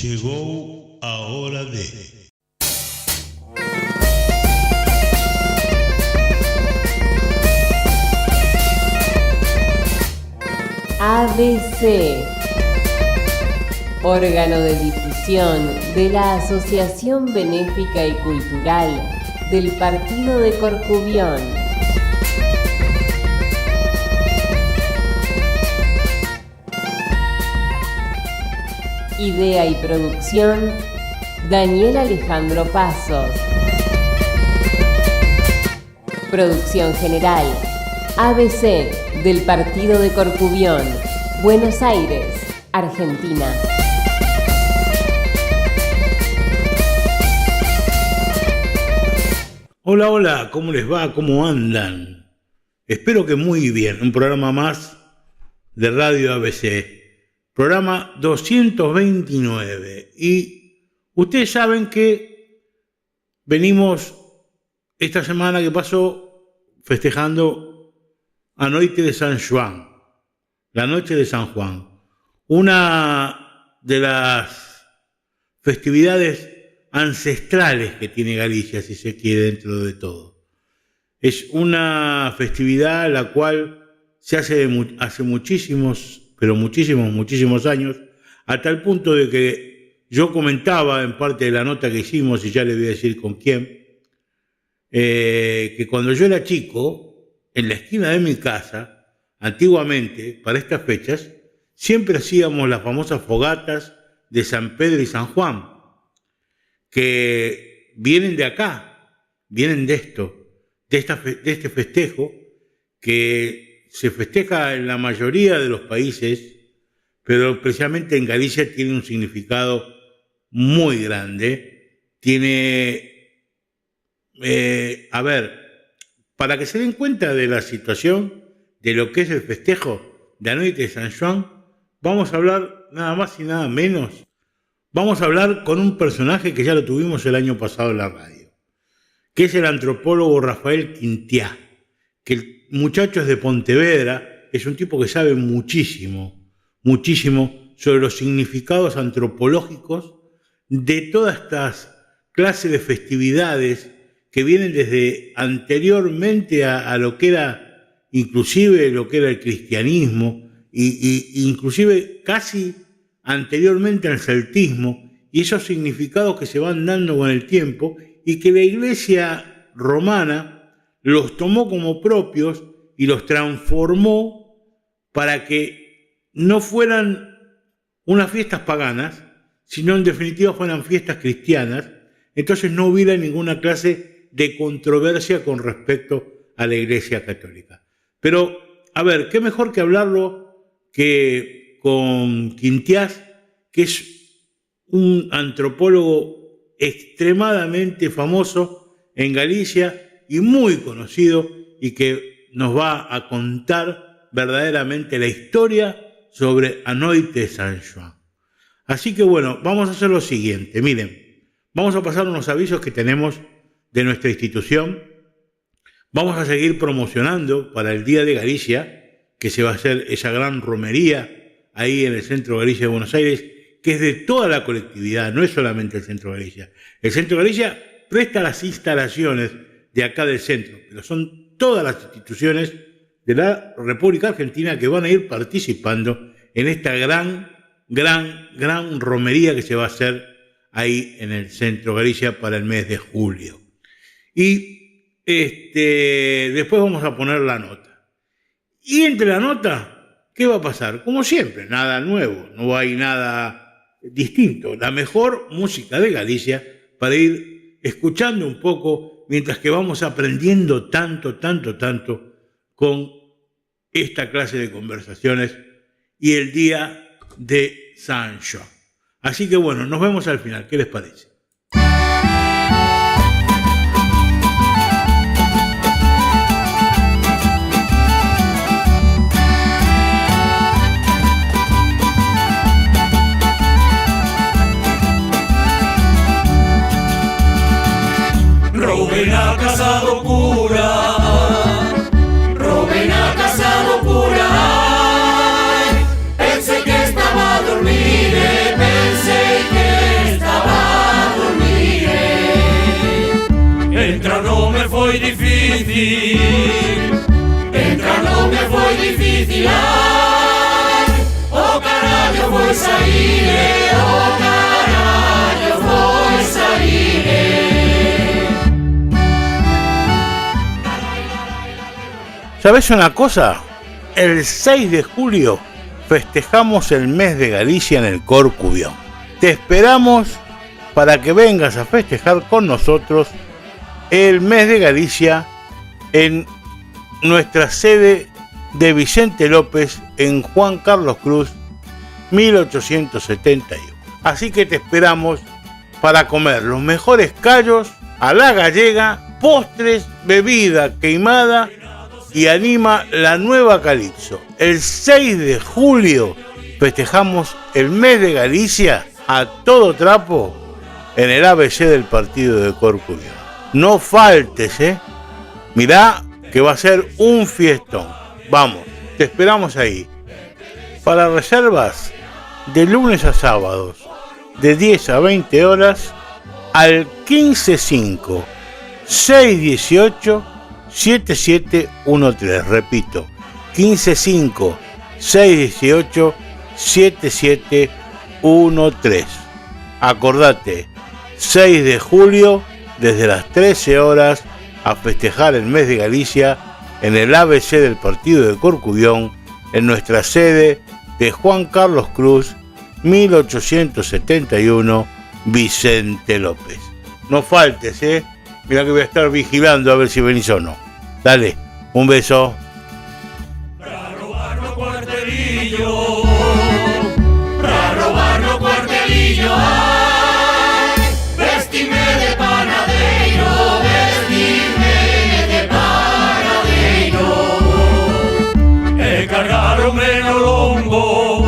Chegou a hora de... ABC, órgano de difusión de la Asociación Benéfica y Cultural del Partido de Corcubión. Idea y producción, Daniel Alejandro Pasos. Producción general, ABC del Partido de Corcubión, Buenos Aires, Argentina. Hola, hola, ¿cómo les va? ¿Cómo andan? Espero que muy bien. Un programa más de Radio ABC. Programa 229. Y ustedes saben que venimos esta semana que pasó festejando a Noite de San Juan, la Noche de San Juan, una de las festividades ancestrales que tiene Galicia, si se quiere, dentro de todo. Es una festividad la cual se hace muchísimos, pero muchísimos años, a tal punto de que yo comentaba en parte de la nota que hicimos, y ya le voy a decir con quién, que cuando yo era chico, en la esquina de mi casa, antiguamente, para estas fechas, siempre hacíamos las famosas fogatas de San Pedro y San Juan, que vienen de acá, vienen de este festejo, que se festeja en la mayoría de los países, pero precisamente en Galicia tiene un significado muy grande. Para que se den cuenta de la situación, de lo que es el festejo de la Noite de San Juan, vamos a hablar nada más y nada menos. Vamos a hablar con un personaje que ya lo tuvimos el año pasado en la radio, que es el antropólogo Rafael Quintiá, que el muchacho es de Pontevedra, es un tipo que sabe muchísimo sobre los significados antropológicos de todas estas clases de festividades que vienen desde anteriormente a lo que era, inclusive lo que era el cristianismo, y inclusive casi anteriormente al celtismo, y esos significados que se van dando con el tiempo y que la Iglesia romana los tomó como propios y los transformó para que no fueran unas fiestas paganas, sino en definitiva fueran fiestas cristianas. Entonces no hubiera ninguna clase de controversia con respecto a la Iglesia Católica. Pero, a ver, qué mejor que hablarlo que con Quintiás, que es un antropólogo extremadamente famoso en Galicia y muy conocido, y que nos va a contar verdaderamente la historia sobre a Noite de San Juan. Así que bueno, vamos a hacer lo siguiente. Miren, vamos a pasar unos avisos que tenemos de nuestra institución. Vamos a seguir promocionando para el Día de Galicia, que se va a hacer esa gran romería ahí en el Centro Galicia de Buenos Aires, que es de toda la colectividad, no es solamente el Centro Galicia. El Centro Galicia presta las instalaciones de acá del centro, pero son todas las instituciones de la República Argentina que van a ir participando en esta gran romería que se va a hacer ahí en el Centro Galicia para el mes de julio. Y después vamos a poner la nota. Y entre la nota, ¿qué va a pasar? Como siempre, nada nuevo, no hay nada distinto. La mejor música de Galicia para ir escuchando un poco mientras que vamos aprendiendo tanto con esta clase de conversaciones y el día de San Juan. Así que bueno, nos vemos al final. ¿Qué les parece? Rubén ha casado cura, Rubén ha casado cura. Pensé que estaba a dormir, pensé que difícil, entrarlo me foi difícil, ai, o carallo foi sair, o carallo foi sair. ¿Sabés una cosa? El 6 de julio festejamos el mes de Galicia en el Corcubión. Te esperamos para que vengas a festejar con nosotros el mes de Galicia en nuestra sede de Vicente López en Juan Carlos Cruz 1871. Así que te esperamos para comer los mejores callos a la gallega, postres, bebida queimada y anima la nueva Calipso. El 6 de julio festejamos el mes de Galicia a todo trapo en el ABC del partido de Corcubión. No faltes, Mirá que va a ser un fiestón. Vamos, te esperamos ahí. Para reservas de lunes a sábados, de 10 a 20 horas, al 155 618 7713. Repito, 155 618 7713. Acordate, 6 de julio, desde las 13 horas, a festejar el mes de Galicia en el ABC del partido de Corcubión, en nuestra sede de Juan Carlos Cruz 1871, Vicente López. No faltes, Mira que voy a estar vigilando a ver si venís o no. Dale, un beso. Para robarnos cuartelillo, para robarnos cuartelillo, ay, vestime de panadeiro, vestime de panadeiro. Cargaronme no lombo,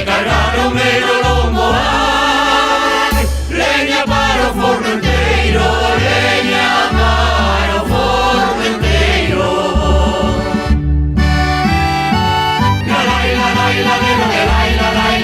cargaronme no lombo, ay, leña para o forno enteiro, leña para o forno enteiro. La la la la la la la la la la la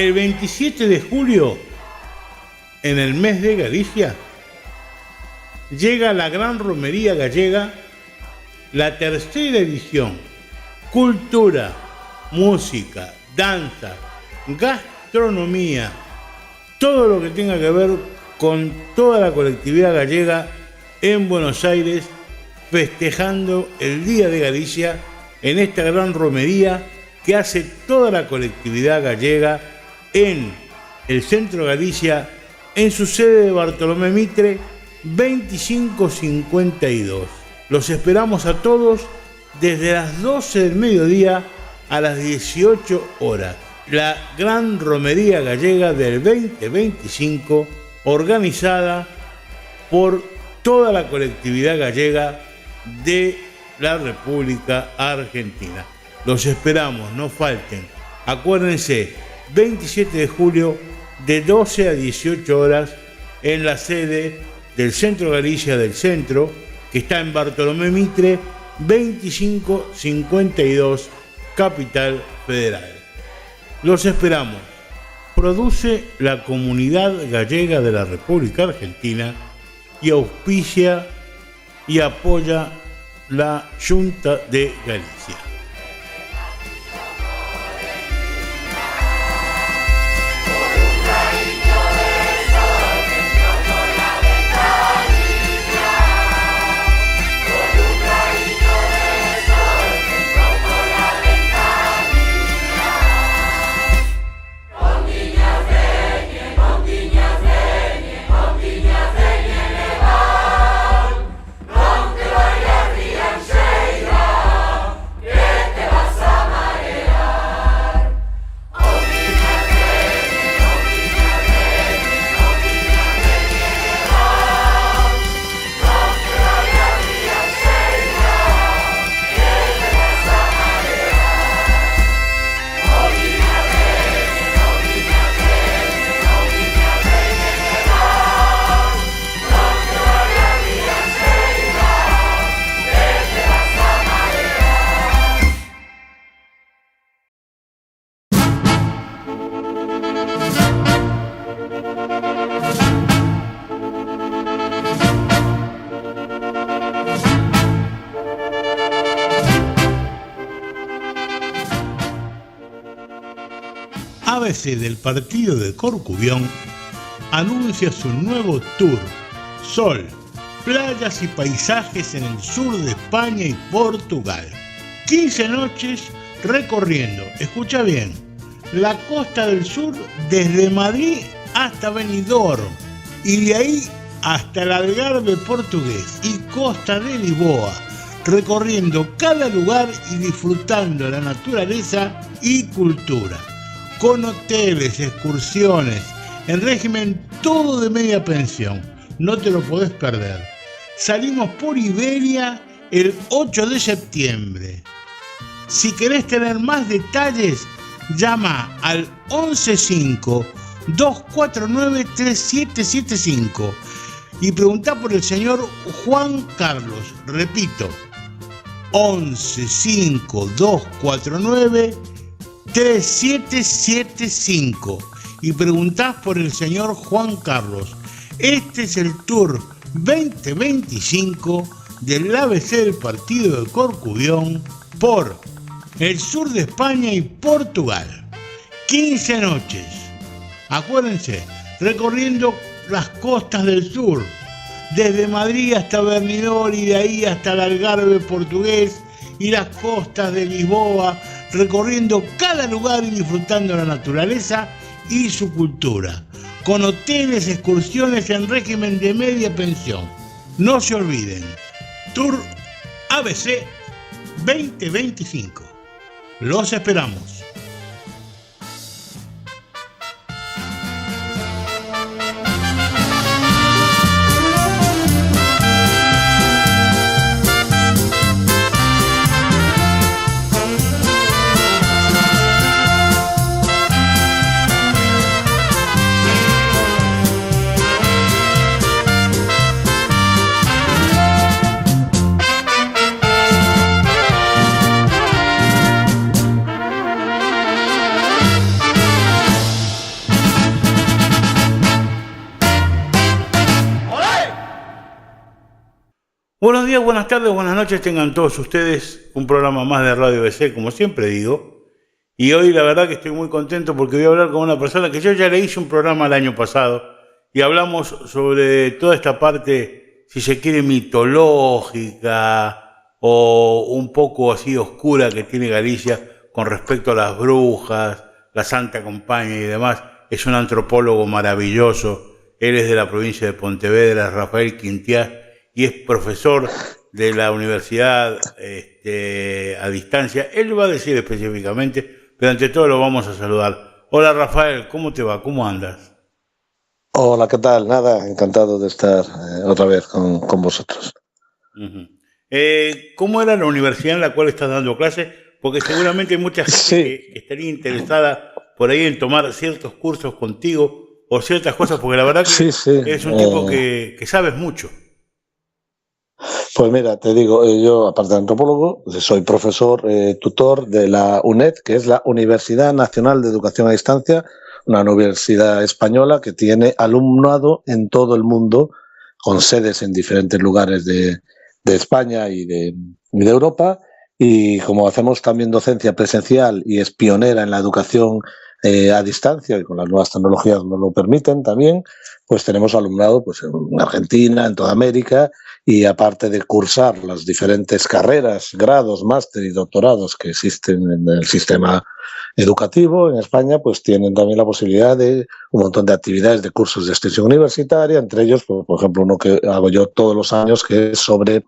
El 27 de julio, en el mes de Galicia, llega la Gran Romería Gallega, la tercera edición. Cultura, música, danza, gastronomía, todo lo que tenga que ver con toda la colectividad gallega en Buenos Aires, festejando el Día de Galicia en esta gran romería que hace toda la colectividad gallega en el Centro Galicia, en su sede de Bartolomé Mitre 2552. Los esperamos a todos desde las 12 del mediodía a las 18 horas. La Gran Romería Gallega del 2025, organizada por toda la colectividad gallega de la República Argentina. Los esperamos, no falten. Acuérdense, 27 de julio de 12 a 18 horas en la sede del Centro Galicia del Centro, que está en Bartolomé Mitre 2552, Capital Federal. Los esperamos. Produce la Comunidad Gallega de la República Argentina y auspicia y apoya la Junta de Galicia. ABC del partido de Corcubión anuncia su nuevo tour Sol, playas y paisajes en el sur de España y Portugal. 15 noches recorriendo, escucha bien, la costa del sur desde Madrid hasta Benidorm y de ahí hasta el Algarve portugués y Costa de Lisboa, recorriendo cada lugar y disfrutando la naturaleza y cultura, con hoteles, excursiones, en régimen todo de media pensión. No te lo podés perder. Salimos por Iberia el 8 de septiembre. Si querés tener más detalles, llama al 115-249-3775 y preguntá por el señor Juan Carlos. Repito, 115-249-3775 y preguntás por el señor Juan Carlos. Este es el Tour 2025 del ABC del partido de Corcubión por el sur de España y Portugal. 15 noches. Acuérdense, recorriendo las costas del sur, desde Madrid hasta Benidorm y de ahí hasta el Algarve portugués y las costas de Lisboa, recorriendo cada lugar y disfrutando la naturaleza y su cultura, con hoteles, excursiones en régimen de media pensión. No se olviden, Tour ABC 2025. Los esperamos. Buenos días, buenas tardes, buenas noches, tengan todos ustedes un programa más de Radio ABC, como siempre digo. Y hoy la verdad que estoy muy contento porque voy a hablar con una persona que yo ya le hice un programa el año pasado y hablamos sobre toda esta parte, si se quiere, mitológica o un poco así oscura que tiene Galicia con respecto a las brujas, la Santa Compañía y demás. Es un antropólogo maravilloso, él es de la provincia de Pontevedra, Rafael Quintiá, y es profesor de la universidad a distancia. Él va a decir específicamente, pero ante todo lo vamos a saludar. Hola Rafael, ¿cómo te va? ¿Cómo andas? Hola, ¿qué tal? Nada, encantado de estar otra vez con vosotros. Uh-huh. ¿Cómo era la universidad en la cual estás dando clases? Porque seguramente hay mucha gente que estaría interesada por ahí en tomar ciertos cursos contigo o ciertas cosas? Porque la verdad que Sí, sí. es un tipo que sabes mucho. Pues mira, te digo, yo aparte de antropólogo, soy profesor tutor de la UNED, que es la Universidad Nacional de Educación a Distancia, una universidad española que tiene alumnado en todo el mundo, con sedes en diferentes lugares de España y de Europa. Y como hacemos también docencia presencial y es pionera en la educación a distancia, y con las nuevas tecnologías nos lo permiten también, pues tenemos alumnado pues, en Argentina, en toda América, y aparte de cursar las diferentes carreras, grados, máster y doctorados que existen en el sistema educativo en España, pues tienen también la posibilidad de un montón de actividades de cursos de extensión universitaria, entre ellos, por ejemplo, uno que hago yo todos los años, que es sobre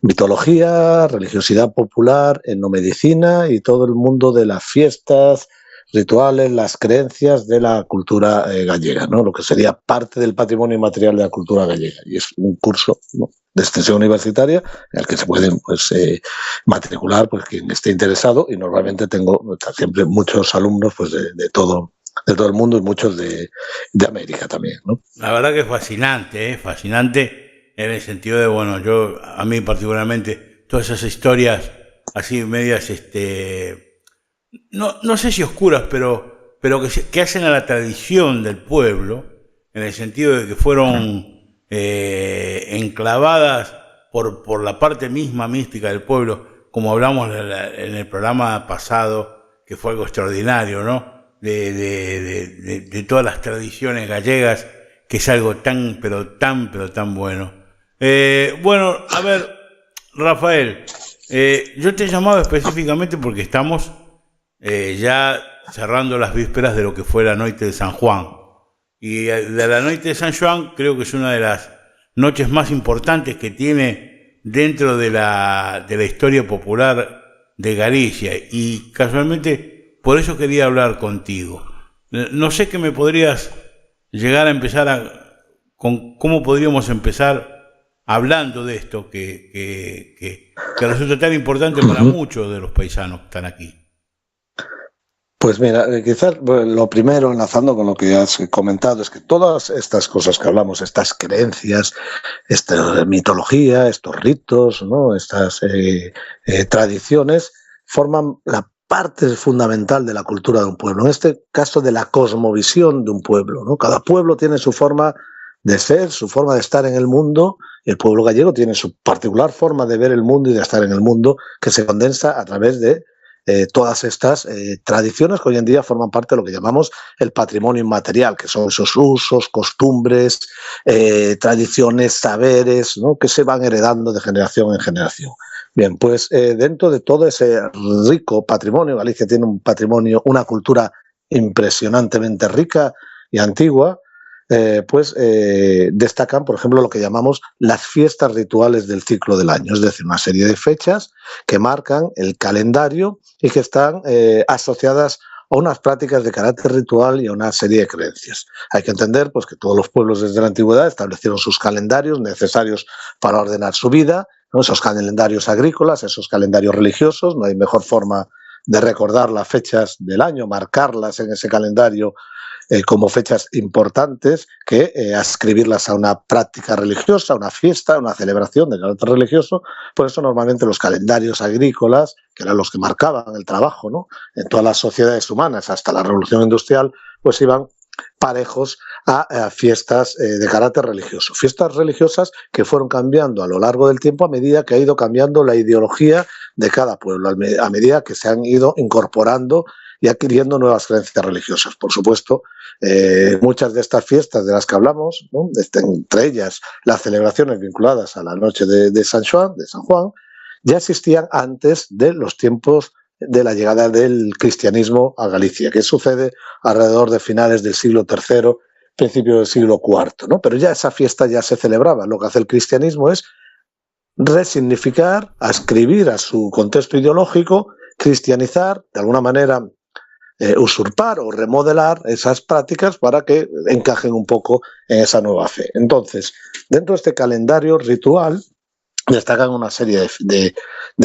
mitología, religiosidad popular, etnomedicina y todo el mundo de las fiestas, rituales, las creencias de la cultura gallega, ¿no? Lo que sería parte del patrimonio inmaterial de la cultura gallega. Y es un curso, ¿no?, de extensión universitaria en el que se pueden pues, matricular pues, quien esté interesado, y normalmente tengo siempre muchos alumnos pues, de todo el mundo y muchos de América también, ¿no? La verdad que es fascinante, fascinante en el sentido de, bueno, a mí particularmente, todas esas historias así medias, no sé si oscuras, pero que hacen a la tradición del pueblo, en el sentido de que fueron enclavadas por la parte misma mística del pueblo, como hablamos en el programa pasado, que fue algo extraordinario, ¿no? De todas las tradiciones gallegas, que es algo tan bueno. Bueno, a ver, Rafael, yo te he llamado específicamente porque estamos ya cerrando las vísperas de lo que fue la noche de San Juan. Y de la noche de San Juan creo que es una de las noches más importantes que tiene dentro de la historia popular de Galicia. Y casualmente por eso quería hablar contigo. No sé qué me podrías llegar a empezar con cómo podríamos empezar hablando de esto que resulta tan importante para muchos de los paisanos que están aquí. Pues mira, quizás lo primero, enlazando con lo que has comentado, es que todas estas cosas que hablamos, estas creencias, esta mitología, estos ritos, ¿no?, estas tradiciones, forman la parte fundamental de la cultura de un pueblo. En este caso, de la cosmovisión de un pueblo, ¿no? Cada pueblo tiene su forma de ser, su forma de estar en el mundo. El pueblo gallego tiene su particular forma de ver el mundo y de estar en el mundo, que se condensa a través de todas estas tradiciones que hoy en día forman parte de lo que llamamos el patrimonio inmaterial, que son esos usos, costumbres, tradiciones, saberes, ¿no?, que se van heredando de generación en generación. Bien, pues dentro de todo ese rico patrimonio, Galicia tiene un patrimonio, una cultura impresionantemente rica y antigua, destacan, por ejemplo, lo que llamamos las fiestas rituales del ciclo del año, es decir, una serie de fechas que marcan el calendario y que están asociadas a unas prácticas de carácter ritual y a una serie de creencias. Hay que entender pues, que todos los pueblos desde la antigüedad establecieron sus calendarios necesarios para ordenar su vida, ¿no?, esos calendarios agrícolas, esos calendarios religiosos. No hay mejor forma de recordar las fechas del año, marcarlas en ese calendario como fechas importantes, que ascribirlas a una práctica religiosa, a una fiesta, a una celebración de carácter religioso. Por eso normalmente los calendarios agrícolas, que eran los que marcaban el trabajo, ¿no?, en todas las sociedades humanas hasta la Revolución Industrial, pues iban parejos a fiestas de carácter religioso. Fiestas religiosas que fueron cambiando a lo largo del tiempo a medida que ha ido cambiando la ideología de cada pueblo, a medida que se han ido incorporando y adquiriendo nuevas creencias religiosas. Por supuesto, muchas de estas fiestas de las que hablamos, ¿no?, entre ellas las celebraciones vinculadas a la noche de San Juan, ya existían antes de los tiempos de la llegada del cristianismo a Galicia, que sucede alrededor de finales del siglo III, principio del siglo IV, ¿no? Pero ya esa fiesta ya se celebraba. Lo que hace el cristianismo es resignificar, ascribir a su contexto ideológico, cristianizar, de alguna manera usurpar o remodelar esas prácticas para que encajen un poco en esa nueva fe. Entonces, dentro de este calendario ritual destacan una serie de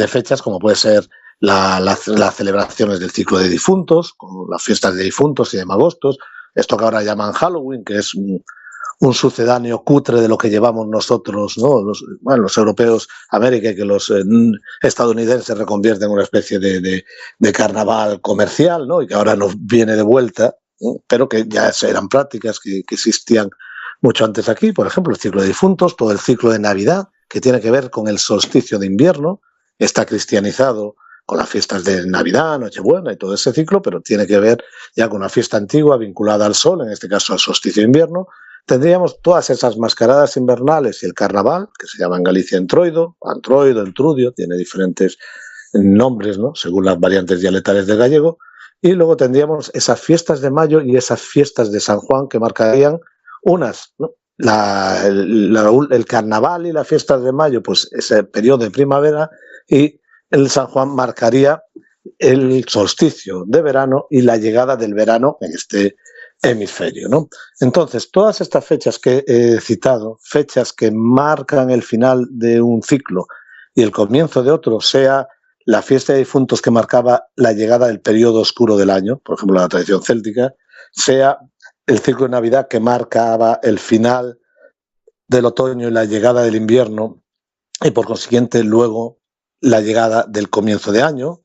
fechas, como puede ser las celebraciones del ciclo de difuntos, como las fiestas de difuntos y de magostos, esto que ahora llaman Halloween, que es un sucedáneo cutre de lo que llevamos nosotros, ¿no? Los europeos, América, y que los estadounidenses reconvierten en una especie de carnaval comercial, ¿no? Y que ahora nos viene de vuelta, ¿no? Pero que ya eran prácticas que existían mucho antes aquí. Por ejemplo, el ciclo de difuntos, todo el ciclo de Navidad, que tiene que ver con el solsticio de invierno, está cristianizado con las fiestas de Navidad, Nochebuena y todo ese ciclo, pero tiene que ver ya con una fiesta antigua vinculada al sol, en este caso al solsticio de invierno. Tendríamos todas esas mascaradas invernales y el carnaval, que se llama en Galicia entroido, antroido, entrudio, tiene diferentes nombres, ¿no? Según las variantes dialectales del gallego. Y luego tendríamos esas fiestas de mayo y esas fiestas de San Juan que marcarían unas, ¿no? El carnaval y las fiestas de mayo, pues ese periodo de primavera, y el San Juan marcaría el solsticio de verano y la llegada del verano en este hemisferio, ¿no? Entonces, todas estas fechas que he citado, fechas que marcan el final de un ciclo y el comienzo de otro, sea la fiesta de difuntos que marcaba la llegada del periodo oscuro del año, por ejemplo, la tradición céltica, sea el ciclo de Navidad que marcaba el final del otoño y la llegada del invierno, y por consiguiente luego la llegada del comienzo de año,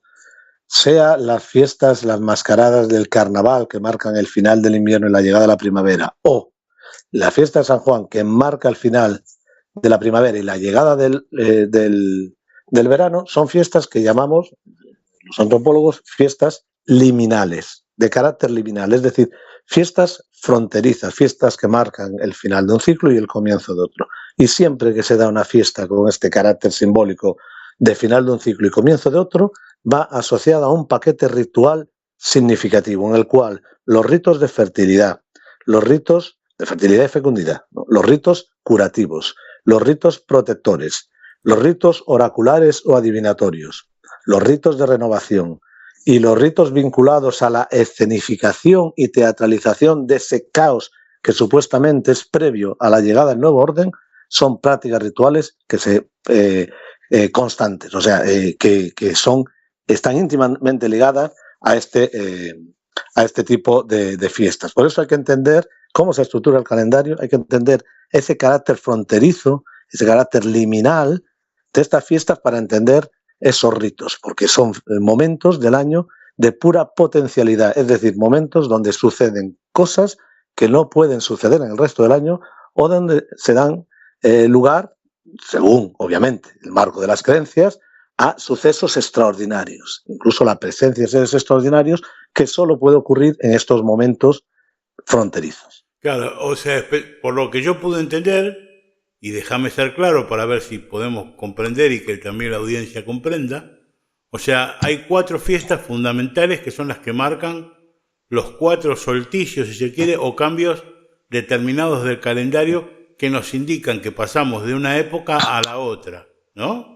sea las fiestas, las mascaradas del carnaval que marcan el final del invierno y la llegada de la primavera, o la fiesta de San Juan que marca el final de la primavera y la llegada del verano, son fiestas que llamamos, los antropólogos, fiestas liminales, de carácter liminal, es decir, fiestas fronterizas, fiestas que marcan el final de un ciclo y el comienzo de otro. Y siempre que se da una fiesta con este carácter simbólico de final de un ciclo y comienzo de otro, va asociada a un paquete ritual significativo, en el cual los ritos de fertilidad, los ritos de fertilidad y fecundidad, ¿no? Los ritos curativos, los ritos protectores, los ritos oraculares o adivinatorios, los ritos de renovación y los ritos vinculados a la escenificación y teatralización de ese caos que supuestamente es previo a la llegada del nuevo orden, son prácticas rituales que se constantes, o sea, que están íntimamente ligadas a este tipo de fiestas. Por eso hay que entender cómo se estructura el calendario, hay que entender ese carácter fronterizo, ese carácter liminal de estas fiestas para entender esos ritos, porque son momentos del año de pura potencialidad, es decir, momentos donde suceden cosas que no pueden suceder en el resto del año o donde se dan lugar, según, obviamente, el marco de las creencias, a sucesos extraordinarios, incluso la presencia de seres extraordinarios que solo puede ocurrir en estos momentos fronterizos. Claro, o sea, por lo que yo pude entender, y déjame ser claro para ver si podemos comprender y que también la audiencia comprenda, o sea, hay 4 fiestas fundamentales que son las que marcan los 4 solsticios, si se quiere, o cambios determinados del calendario que nos indican que pasamos de una época a la otra, ¿no?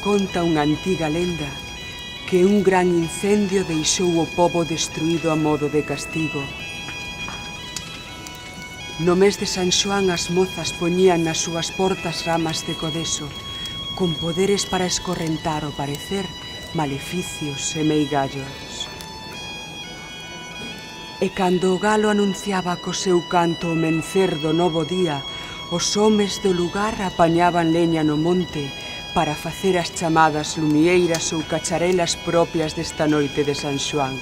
Conta unha antiga lenda que un gran incendio deixou o pobo destruído a modo de castigo. No mes de San Xoán as mozas poñían nas súas portas ramas de codeso, con poderes para escorrentar, ao parecer, maleficios e meigallos. E cando o galo anunciaba co seu canto o mencer do novo día, os homes do lugar apañaban leña no monte para facer as chamadas lumieiras ou cacharelas propias desta noite de San Xoán.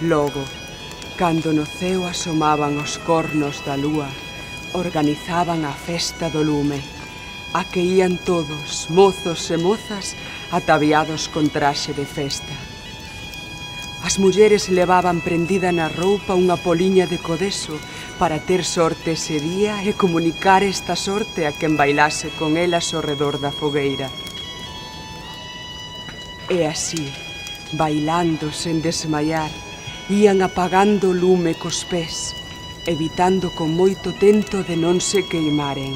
Logo, cando no ceo asomaban os cornos da lúa, organizaban a festa do lume, a que ían todos, mozos e mozas, ataviados con traxe de festa. As mulleres levaban prendida na roupa unha poliña de codeso para ter sorte ese día e comunicar esta sorte a quen bailase con elas ao redor da fogueira. E así, bailando sen desmaiar, ían apagando o lume cos pés, evitando con moito tento de non se queimaren.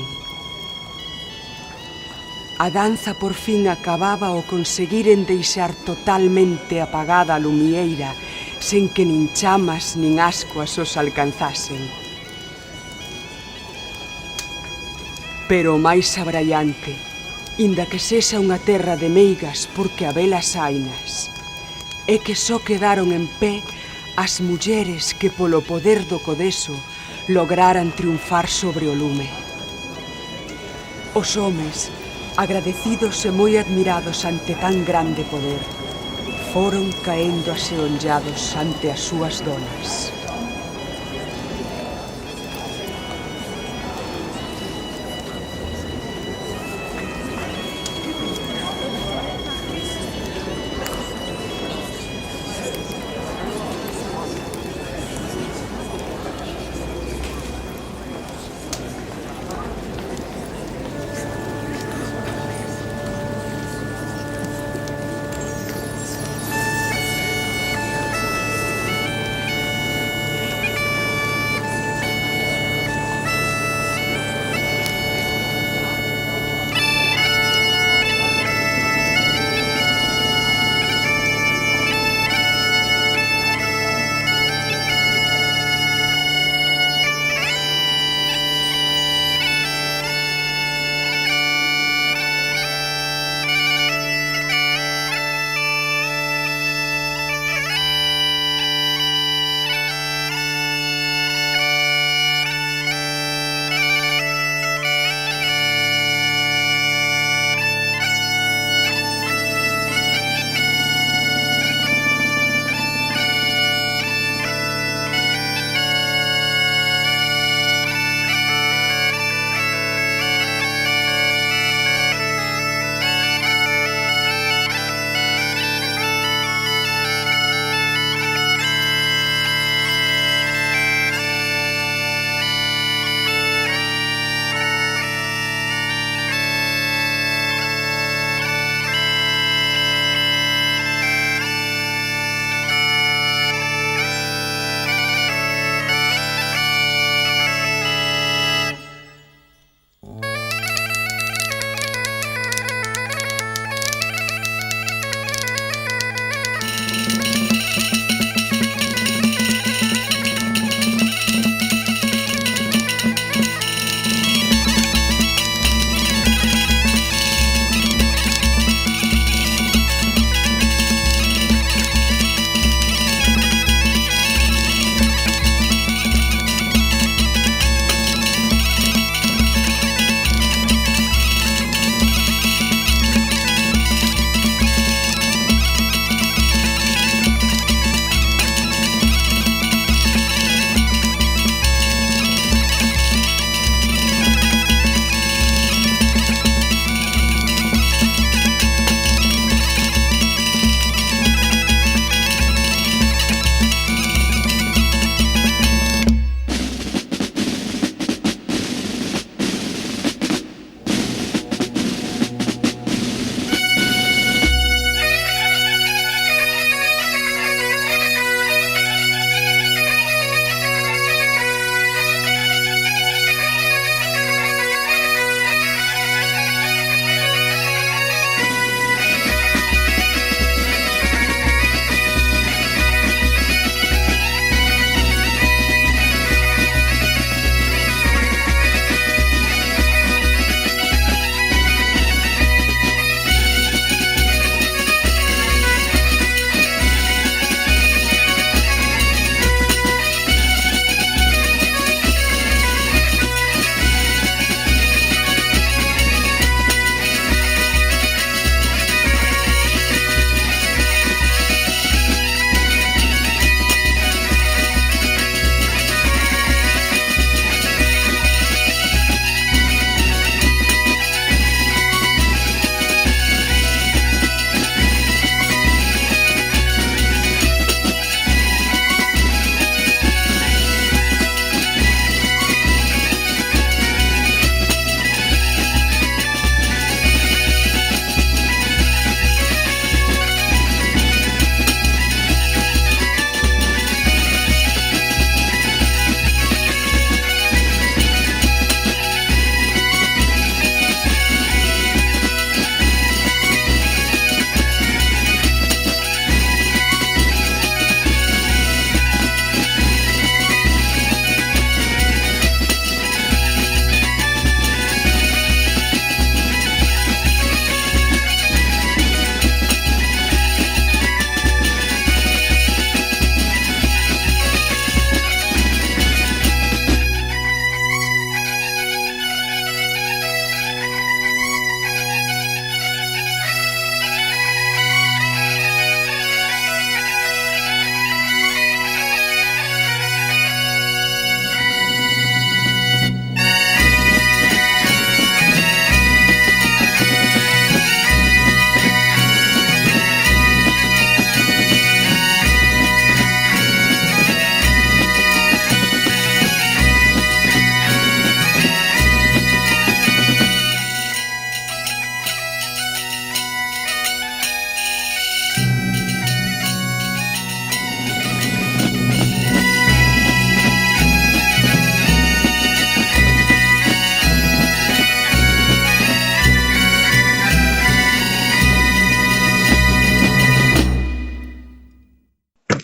A danza por fin acababa ao conseguiren deixar totalmente apagada a lumieira sen que nin chamas nin ascuas os alcanzasen. Pero o máis abraiante, inda que sexa unha terra de meigas porque habelas hainas, é que só quedaron en pé as mulleres que polo poder do codeso lograran triunfar sobre o lume. Os homes, agradecidos e moi admirados ante tan grande poder, foron caendo axeonllados ante as súas donas.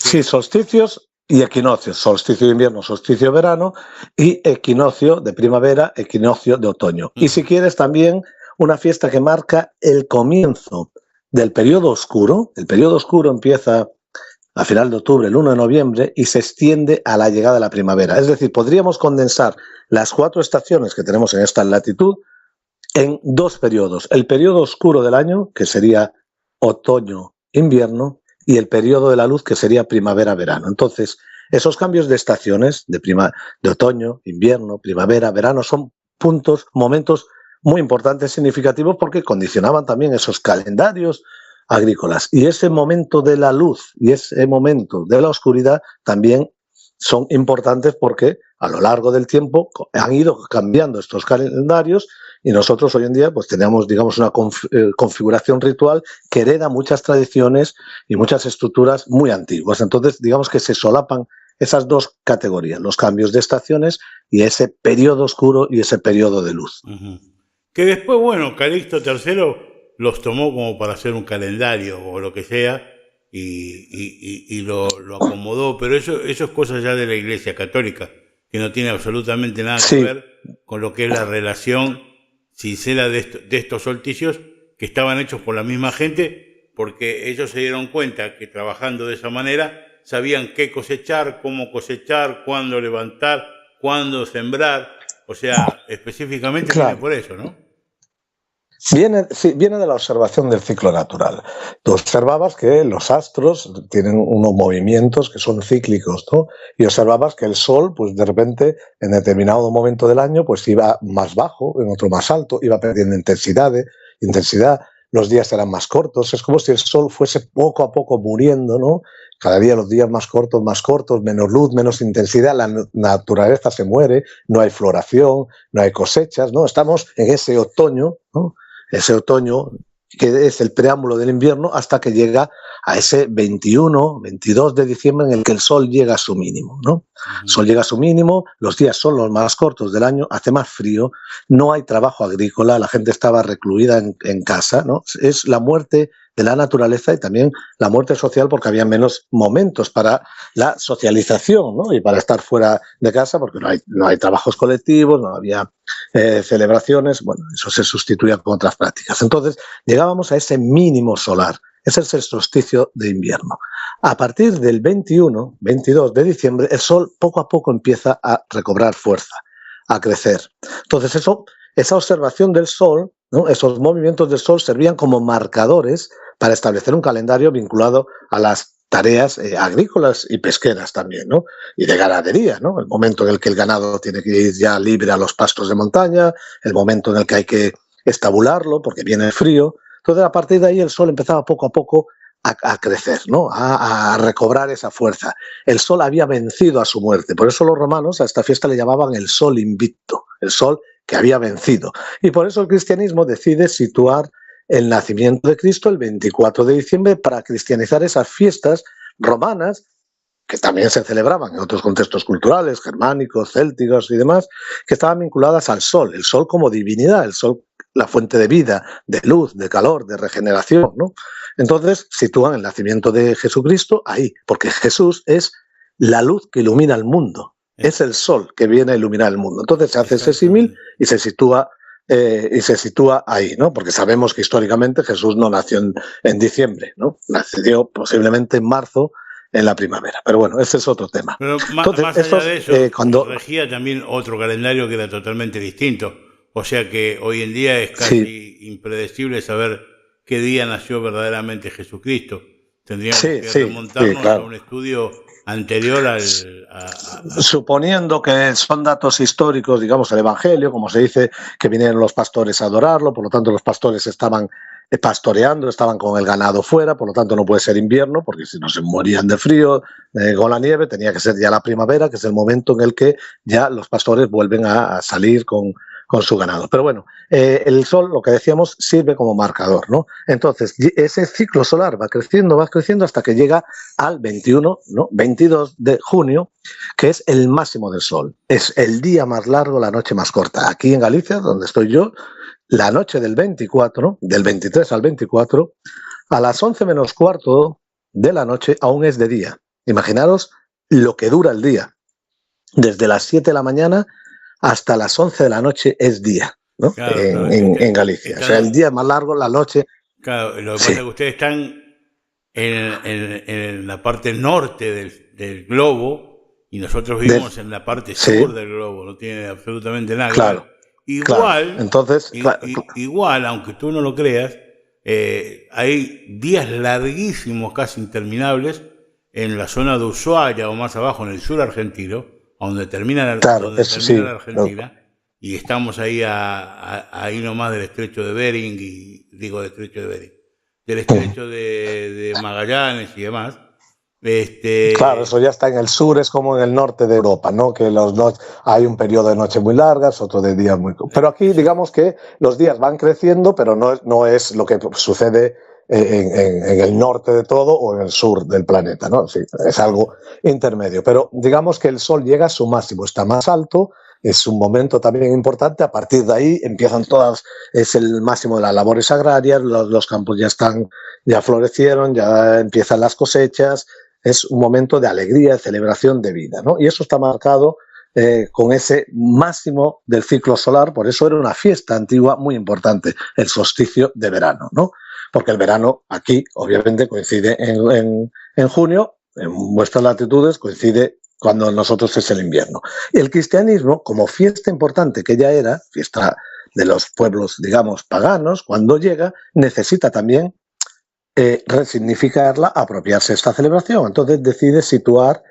Sí, solsticios y equinoccios. Solsticio de invierno, solsticio de verano y equinoccio de primavera, equinoccio de otoño. Y si quieres también una fiesta que marca el comienzo del periodo oscuro. El periodo oscuro empieza a final de octubre, el 1 de noviembre, y se extiende a la llegada de la primavera. Es decir, podríamos condensar las 4 estaciones que tenemos en esta latitud en 2 periodos. El periodo oscuro del año, que sería otoño-invierno, y el periodo de la luz, que sería primavera-verano. Entonces, esos cambios de estaciones, de otoño, invierno, primavera, verano, son momentos muy importantes, significativos, porque condicionaban también esos calendarios agrícolas. Y ese momento de la luz y ese momento de la oscuridad también son importantes porque a lo largo del tiempo han ido cambiando estos calendarios y nosotros hoy en día pues tenemos, digamos, una configuración ritual que hereda muchas tradiciones y muchas estructuras muy antiguas. Entonces, digamos que se solapan esas 2 categorías, los cambios de estaciones y ese periodo oscuro y ese periodo de luz. Que después, bueno, Calixto III los tomó como para hacer un calendario o lo que sea y lo acomodó, pero eso es cosa ya de la Iglesia Católica, que no tiene absolutamente nada que ver con lo que es la relación sincera de estos solsticios que estaban hechos por la misma gente, porque ellos se dieron cuenta que trabajando de esa manera sabían qué cosechar, cómo cosechar, cuándo levantar, cuándo sembrar, o sea, específicamente viene por eso, ¿no? Viene de la observación del ciclo natural. Tú observabas que los astros tienen unos movimientos que son cíclicos, ¿no? Y observabas que el Sol, pues de repente, en determinado momento del año, pues iba más bajo, en otro más alto, iba perdiendo intensidad, los días eran más cortos. Es como si el Sol fuese poco a poco muriendo, ¿no? Cada día los días más cortos, menos luz, menos intensidad, la naturaleza se muere, no hay floración, no hay cosechas, ¿no? Estamos en ese otoño, ¿no? Ese otoño que es el preámbulo del invierno hasta que llega a ese 21, 22 de diciembre en el que el sol llega a su mínimo, ¿no? El sol llega a su mínimo, los días son los más cortos del año, hace más frío, no hay trabajo agrícola, la gente estaba recluida en casa, ¿no? Es la muerte de la naturaleza y también la muerte social porque había menos momentos para la socialización, ¿no? Y para estar fuera de casa porque no hay trabajos colectivos, no había celebraciones, bueno, eso se sustituía con otras prácticas. Entonces llegábamos a ese mínimo solar, ese es el solsticio de invierno. A partir del 21, 22 de diciembre, el sol poco a poco empieza a recobrar fuerza, a crecer. Entonces esa observación del sol, ¿no? Esos movimientos del sol servían como marcadores para establecer un calendario vinculado a las tareas agrícolas y pesqueras también, ¿no? Y de ganadería, ¿no? El momento en el que el ganado tiene que ir ya libre a los pastos de montaña, el momento en el que hay que estabularlo porque viene el frío. Entonces, a partir de ahí, el sol empezaba poco a poco a crecer, ¿no? A recobrar esa fuerza. El sol había vencido a su muerte. Por eso los romanos a esta fiesta le llamaban el sol invicto, el sol que había vencido. Y por eso el cristianismo decide situar el nacimiento de Cristo el 24 de diciembre para cristianizar esas fiestas romanas que también se celebraban en otros contextos culturales, germánicos, célticos y demás, que estaban vinculadas al sol, el sol como divinidad, el sol la fuente de vida, de luz, de calor, de regeneración, ¿no? Entonces sitúan el nacimiento de Jesucristo ahí, porque Jesús es la luz que ilumina el mundo, es el sol que viene a iluminar el mundo. Entonces se hace ese símil y se sitúa ahí, ¿no? Porque sabemos que históricamente Jesús no nació en diciembre, ¿no? Nació posiblemente en marzo, en la primavera. Pero bueno, ese es otro tema. Pero entonces, más allá de eso, regía también otro calendario que era totalmente distinto. O sea que hoy en día es casi impredecible saber qué día nació verdaderamente Jesucristo. Tendríamos que remontarnos a un estudio anterior suponiendo que son datos históricos, digamos, el Evangelio, como se dice, que vinieron los pastores a adorarlo, por lo tanto los pastores estaban pastoreando, estaban con el ganado fuera, por lo tanto no puede ser invierno, porque si no se morían de frío, con la nieve, tenía que ser ya la primavera, que es el momento en el que ya los pastores vuelven a salir con su ganado. Pero bueno, el sol, lo que decíamos, sirve como marcador, ¿no? Entonces, ese ciclo solar va creciendo hasta que llega al 21, ¿no? 22 de junio, que es el máximo del sol. Es el día más largo, la noche más corta. Aquí en Galicia, donde estoy yo, la noche del 24, del 23 al 24, a las 11 menos cuarto de la noche aún es de día. Imaginaros lo que dura el día. Desde las 7 de la mañana hasta las 11 de la noche es día, ¿no? Claro, en Galicia. O sea, el día es más largo, la noche. Claro, lo que pasa es que ustedes están en la parte norte del globo y nosotros vivimos en la parte sur del globo, no tiene absolutamente nada que ver. Igual, entonces, igual, aunque tú no lo creas, hay días larguísimos, casi interminables, en la zona de Ushuaia o más abajo, en el sur argentino, donde termina la Argentina, y estamos ahí ahí nomás del estrecho de Bering, del estrecho de Magallanes y demás. Claro, eso ya está en el sur, es como en el norte de Europa, ¿no? Que hay un periodo de noches muy largas, otro de días muy... Pero aquí digamos que los días van creciendo, pero no es lo que sucede en el norte de todo o en el sur del planeta, ¿no? Sí, es algo intermedio. Pero digamos que el Sol llega a su máximo, está más alto, es un momento también importante. A partir de ahí empiezan todas, es el máximo de las labores agrarias, los campos ya florecieron, ya empiezan las cosechas. Es un momento de alegría, de celebración de vida, ¿no? Y eso está marcado con ese máximo del ciclo solar. Por eso era una fiesta antigua muy importante, el solsticio de verano, ¿no? Porque el verano aquí, obviamente, coincide en junio, en vuestras latitudes coincide cuando nosotros es el invierno. Y el cristianismo, como fiesta importante que ya era, fiesta de los pueblos, digamos, paganos, cuando llega, necesita también resignificarla, apropiarse de esta celebración. Entonces decide situar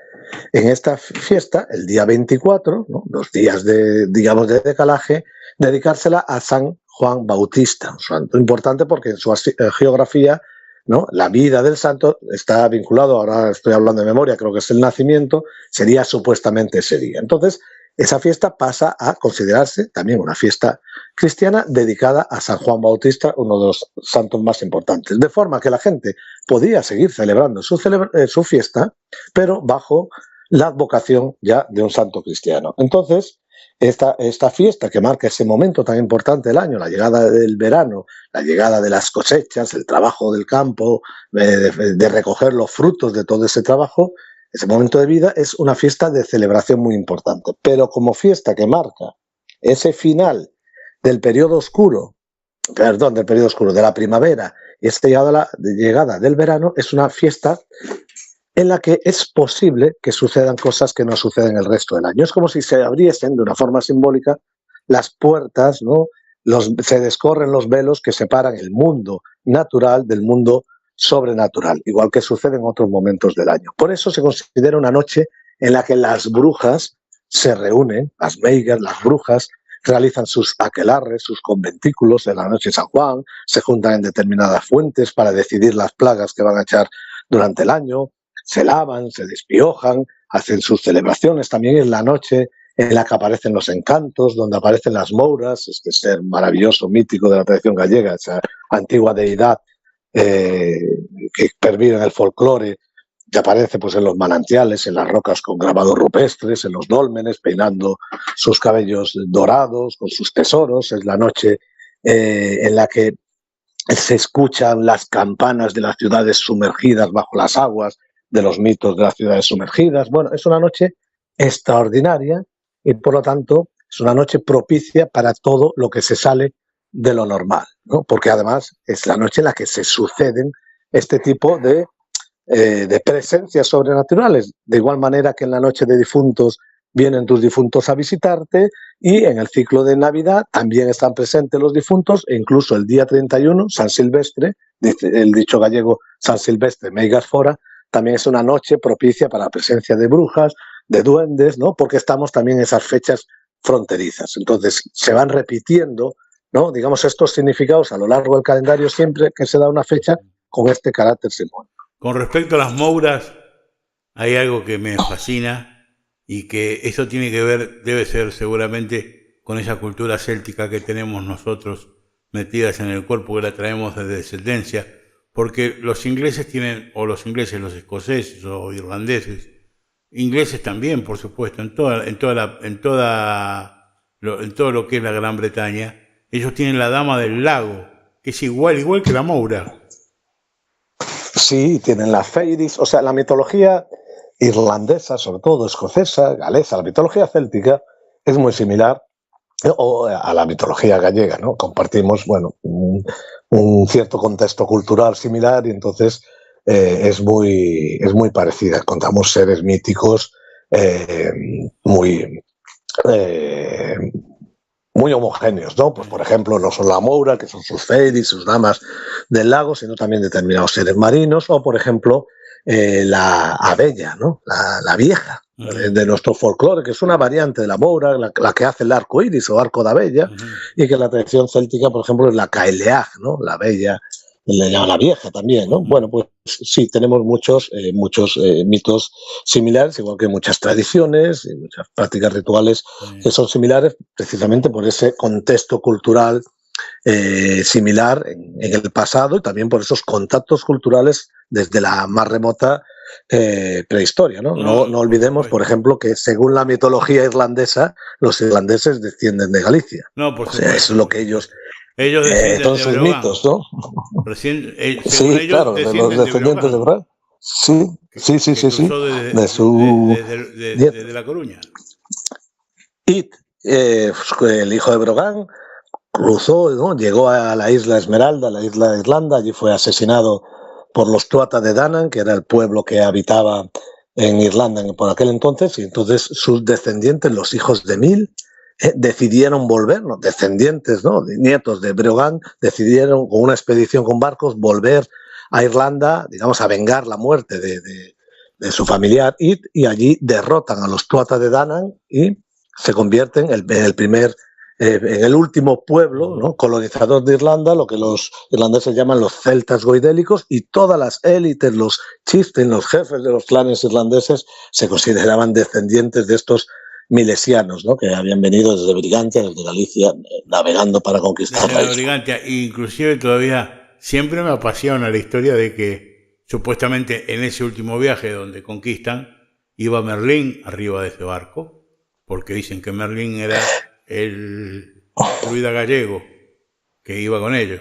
en esta fiesta, el día 24, ¿no? Los días de decalaje, dedicársela a San Juan Bautista, un santo importante porque en su geografía, ¿no? La vida del santo está vinculado, ahora estoy hablando de memoria, creo que es el nacimiento, sería supuestamente ese día. Entonces, esa fiesta pasa a considerarse también una fiesta cristiana dedicada a San Juan Bautista, uno de los santos más importantes. De forma que la gente podía seguir celebrando su fiesta, pero bajo la advocación ya de un santo cristiano. Entonces, esta fiesta que marca ese momento tan importante del año, la llegada del verano, la llegada de las cosechas, el trabajo del campo, de recoger los frutos de todo ese trabajo, ese momento de vida es una fiesta de celebración muy importante. Pero como fiesta que marca ese final del periodo oscuro, de la primavera, y esta llegada del verano, es una fiesta en la que es posible que sucedan cosas que no suceden el resto del año. Es como si se abriesen de una forma simbólica las puertas, ¿no? Se descorren los velos que separan el mundo natural del mundo sobrenatural, igual que sucede en otros momentos del año. Por eso se considera una noche en la que las brujas se reúnen, las meigas, las brujas, realizan sus aquelarres, sus conventículos en la noche de San Juan, se juntan en determinadas fuentes para decidir las plagas que van a echar durante el año, se lavan, se despiojan, hacen sus celebraciones. También es la noche en la que aparecen los encantos, donde aparecen las mouras, este ser maravilloso, mítico de la tradición gallega, esa antigua deidad que pervive en el folclore, que aparece pues en los manantiales, en las rocas con grabados rupestres, en los dólmenes, peinando sus cabellos dorados, con sus tesoros. Es la noche en la que se escuchan las campanas de las ciudades sumergidas bajo las aguas, de los mitos de las ciudades sumergidas. Bueno, es una noche extraordinaria y, por lo tanto, es una noche propicia para todo lo que se sale de lo normal, ¿no? Porque además es la noche en la que se suceden este tipo de presencias sobrenaturales. De igual manera que en la noche de difuntos vienen tus difuntos a visitarte, y en el ciclo de Navidad también están presentes los difuntos, e incluso el día 31, San Silvestre, dice el dicho gallego San Silvestre meigas fora, también es una noche propicia para la presencia de brujas, de duendes, ¿no? Porque estamos también en esas fechas fronterizas. Entonces se van repitiendo, ¿no? Digamos, estos significados a lo largo del calendario siempre que se da una fecha con este carácter simbólico. Con respecto a las mouras, hay algo que me fascina y que eso tiene que ver, debe ser seguramente con esa cultura céltica que tenemos nosotros metidas en el cuerpo, que la traemos de descendencia, porque los ingleses tienen, o los escoceses o irlandeses, ingleses también, por supuesto, en todo lo que es la Gran Bretaña, ellos tienen la Dama del Lago, que es igual que la moura. Sí, tienen las feiries, o sea, la mitología irlandesa, sobre todo escocesa, galesa, la mitología céltica es muy similar a la mitología gallega, ¿no? Compartimos, bueno, un cierto contexto cultural similar y entonces es muy parecida. Contamos seres míticos muy homogéneos, ¿no? Pues, por ejemplo, no solo la Moura, que son sus fairies, sus damas del lago, sino también determinados seres marinos, o, por ejemplo, la abella, ¿no? La vieja de nuestro folclore, que es una variante de la Moura, la que hace el arco iris o arco de abella, y que en la tradición céltica, por ejemplo, es la cailleach, ¿no? La bella, le llaman la vieja también, ¿no? Bueno, pues sí, tenemos muchos mitos similares, igual que muchas tradiciones y muchas prácticas rituales que son similares precisamente por ese contexto cultural similar en el pasado y también por esos contactos culturales desde la más remota prehistoria, ¿no? No olvidemos, por ejemplo, que según la mitología irlandesa, los irlandeses descienden de Galicia. No, por supuesto. Eso es lo que ellos entonces de mitos, ¿no? Sí, claro, de los descendientes de Bran. Sí. Desde La Coruña. Y el hijo de Brogan cruzó, ¿no? Llegó a la isla Esmeralda, la isla de Irlanda, allí fue asesinado por los Tuatha de Danann, que era el pueblo que habitaba en Irlanda por aquel entonces, y entonces sus descendientes, los hijos de Mil, decidieron volver, ¿no? Descendientes, ¿no? Nietos de Breogan, decidieron con una expedición con barcos volver a Irlanda, digamos, a vengar la muerte de su familiar Id, y allí derrotan a los Tuatha de Danann y se convierten en el último pueblo, ¿no? Colonizador de Irlanda, lo que los irlandeses llaman los celtas goidélicos, y todas las élites, los chieftains, los jefes de los clanes irlandeses, se consideraban descendientes de estos milesianos, ¿no? Que habían venido desde Brigantia, desde Galicia, navegando para conquistar la isla. Brigantia, inclusive todavía siempre me apasiona la historia de que supuestamente en ese último viaje donde conquistan iba Merlín arriba de ese barco, porque dicen que Merlín era el druida gallego que iba con ellos.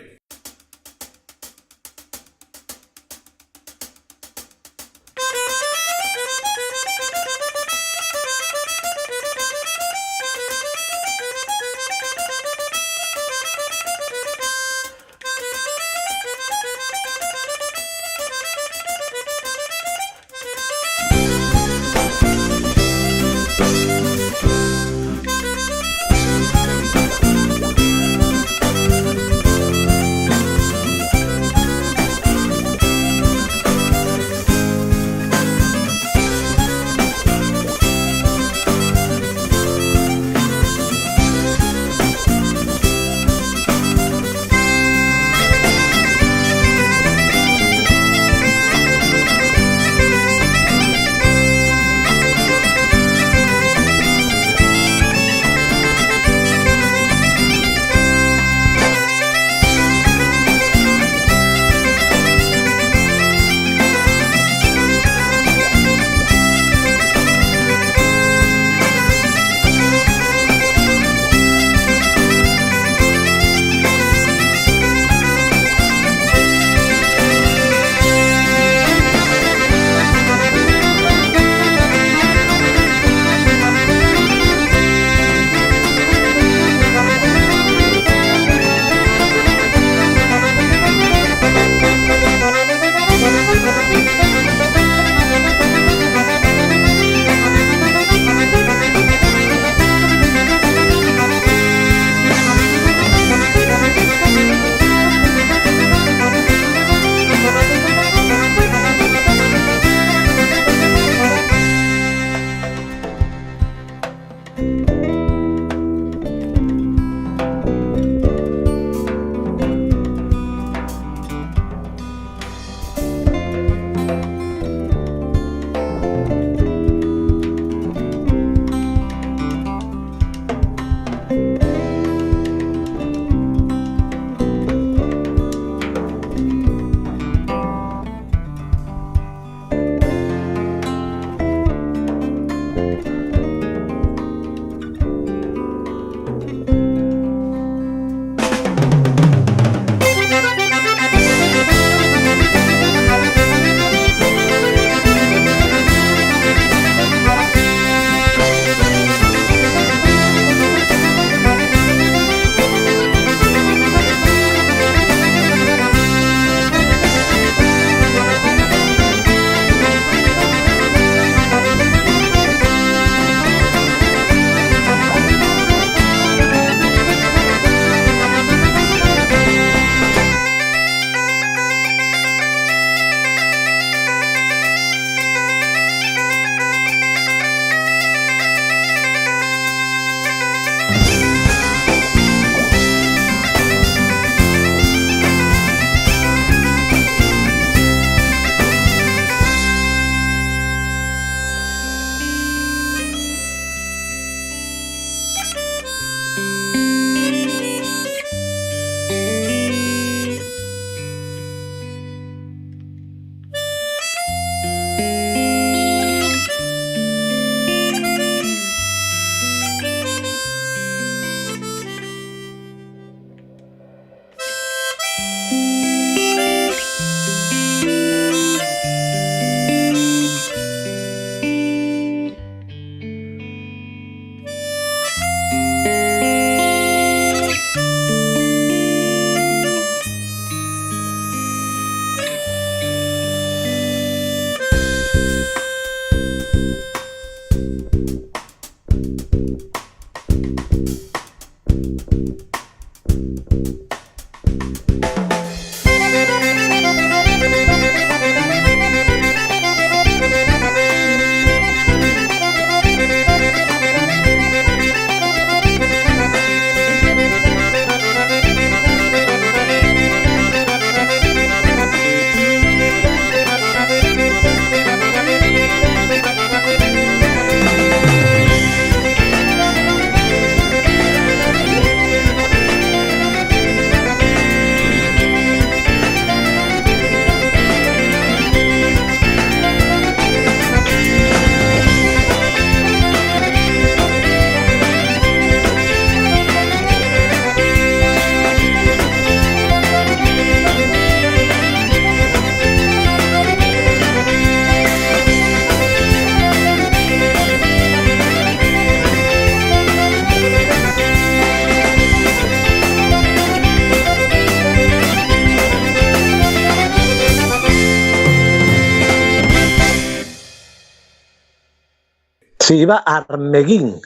Sí, iba Armeguín.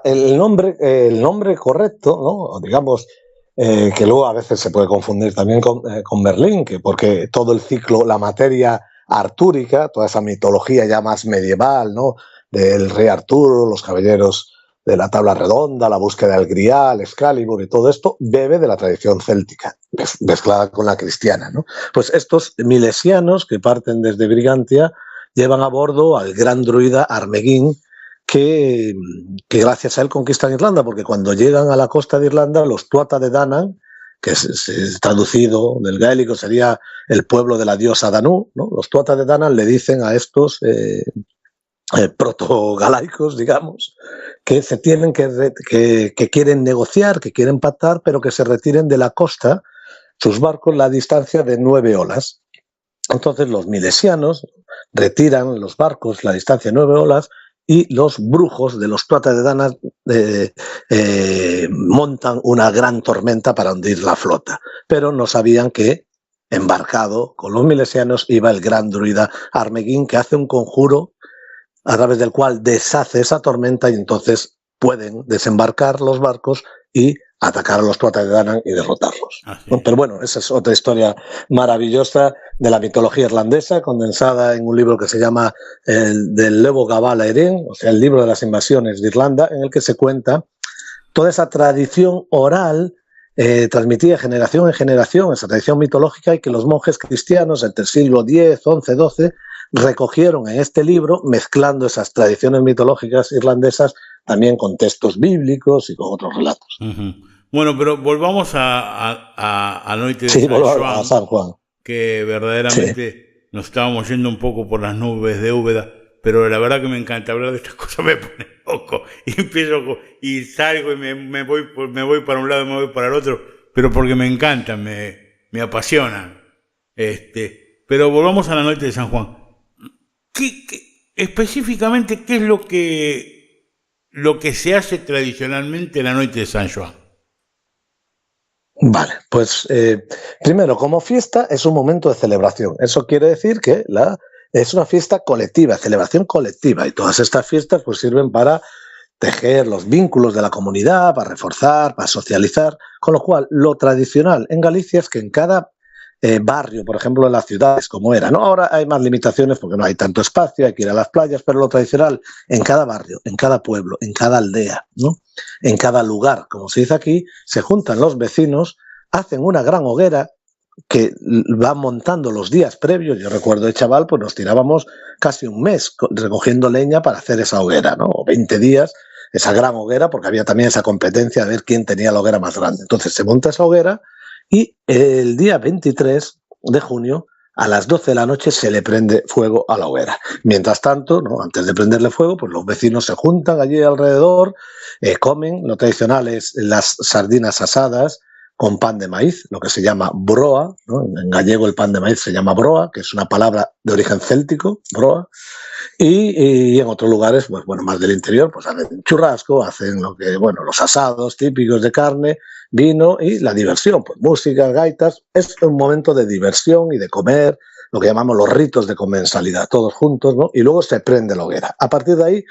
El nombre correcto, ¿no? Digamos, que luego a veces se puede confundir también con Merlín, porque todo el ciclo, la materia artúrica, toda esa mitología ya más medieval, ¿no? Del rey Arturo, los caballeros de la tabla redonda, la búsqueda del Grial, Excalibur y todo esto, bebe de la tradición céltica, mezclada con la cristiana, ¿no? Pues estos milesianos que parten desde Brigantia llevan a bordo al gran druida Armeguín, que gracias a él conquistan Irlanda, porque cuando llegan a la costa de Irlanda, los Tuatha de Danann, que es traducido del gaélico sería el pueblo de la diosa Danu, ¿no? Los Tuatha de Danann le dicen a estos proto-galaicos, digamos, que se tienen que quieren negociar, que quieren pactar, pero que se retiren de la costa sus barcos la distancia de 9 olas. Entonces los milesianos retiran los barcos la distancia de 9 olas y los brujos de los Tuatha de Danann montan una gran tormenta para hundir la flota, pero no sabían que embarcado con los milesianos iba el gran druida Armeguín, que hace un conjuro a través del cual deshace esa tormenta y entonces pueden desembarcar los barcos y atacar a los Tuatha de Danann y derrotarlos. Sí. Pero bueno, esa es otra historia maravillosa de la mitología irlandesa, condensada en un libro que se llama el del Levo Gabal Éireann, o sea, el libro de las invasiones de Irlanda, en el que se cuenta toda esa tradición oral transmitida de generación en generación, esa tradición mitológica, y que los monjes cristianos entre el siglo X, XI, XII recogieron en este libro, mezclando esas tradiciones mitológicas irlandesas también con textos bíblicos y con otros relatos. Bueno, pero volvamos a Noite de San Juan, que verdaderamente nos estábamos yendo un poco por las nubes de Úbeda, pero la verdad que me encanta hablar de estas cosas, me pone loco y empiezo y salgo y me voy para un lado y me voy para el otro, pero porque me encantan, me apasionan. Pero volvamos a la Noite de San Juan. Específicamente, ¿qué es lo que se hace tradicionalmente en la Noite de San Juan? Vale, pues primero, como fiesta es un momento de celebración. Eso quiere decir que es una fiesta colectiva, celebración colectiva, y todas estas fiestas pues sirven para tejer los vínculos de la comunidad, para reforzar, para socializar, con lo cual lo tradicional en Galicia es que en cada barrio, por ejemplo, en las ciudades, como era, ¿no? Ahora hay más limitaciones porque no hay tanto espacio, hay que ir a las playas, pero lo tradicional en cada barrio, en cada pueblo, en cada aldea, ¿no? En cada lugar, como se dice aquí, se juntan los vecinos, hacen una gran hoguera que van montando los días previos. Yo recuerdo de chaval, pues nos tirábamos casi un mes recogiendo leña para hacer esa hoguera, ¿no? O 20 días, esa gran hoguera, porque había también esa competencia de ver quién tenía la hoguera más grande. Entonces se monta esa hoguera y el día 23 de junio a las 12 de la noche se le prende fuego a la hoguera. Mientras tanto, ¿no? Antes de prenderle fuego, pues los vecinos se juntan allí alrededor, comen. Lo tradicional es las sardinas asadas con pan de maíz, lo que se llama broa, ¿no? En gallego el pan de maíz se llama broa, que es una palabra de origen céltico, broa. Y en otros lugares, pues bueno, más del interior, pues hacen churrasco, hacen los asados típicos de carne, vino y la diversión, pues música, gaitas. Es un momento de diversión y de comer, lo que llamamos los ritos de comensalidad, todos juntos, ¿no? Y luego se prende la hoguera. A partir de ahí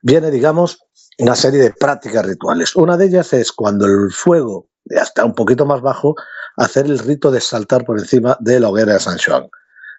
viene, digamos, una serie de prácticas rituales. Una de ellas es cuando el fuego ya está un poquito más bajo, hacer el rito de saltar por encima de la hoguera de San Xoán,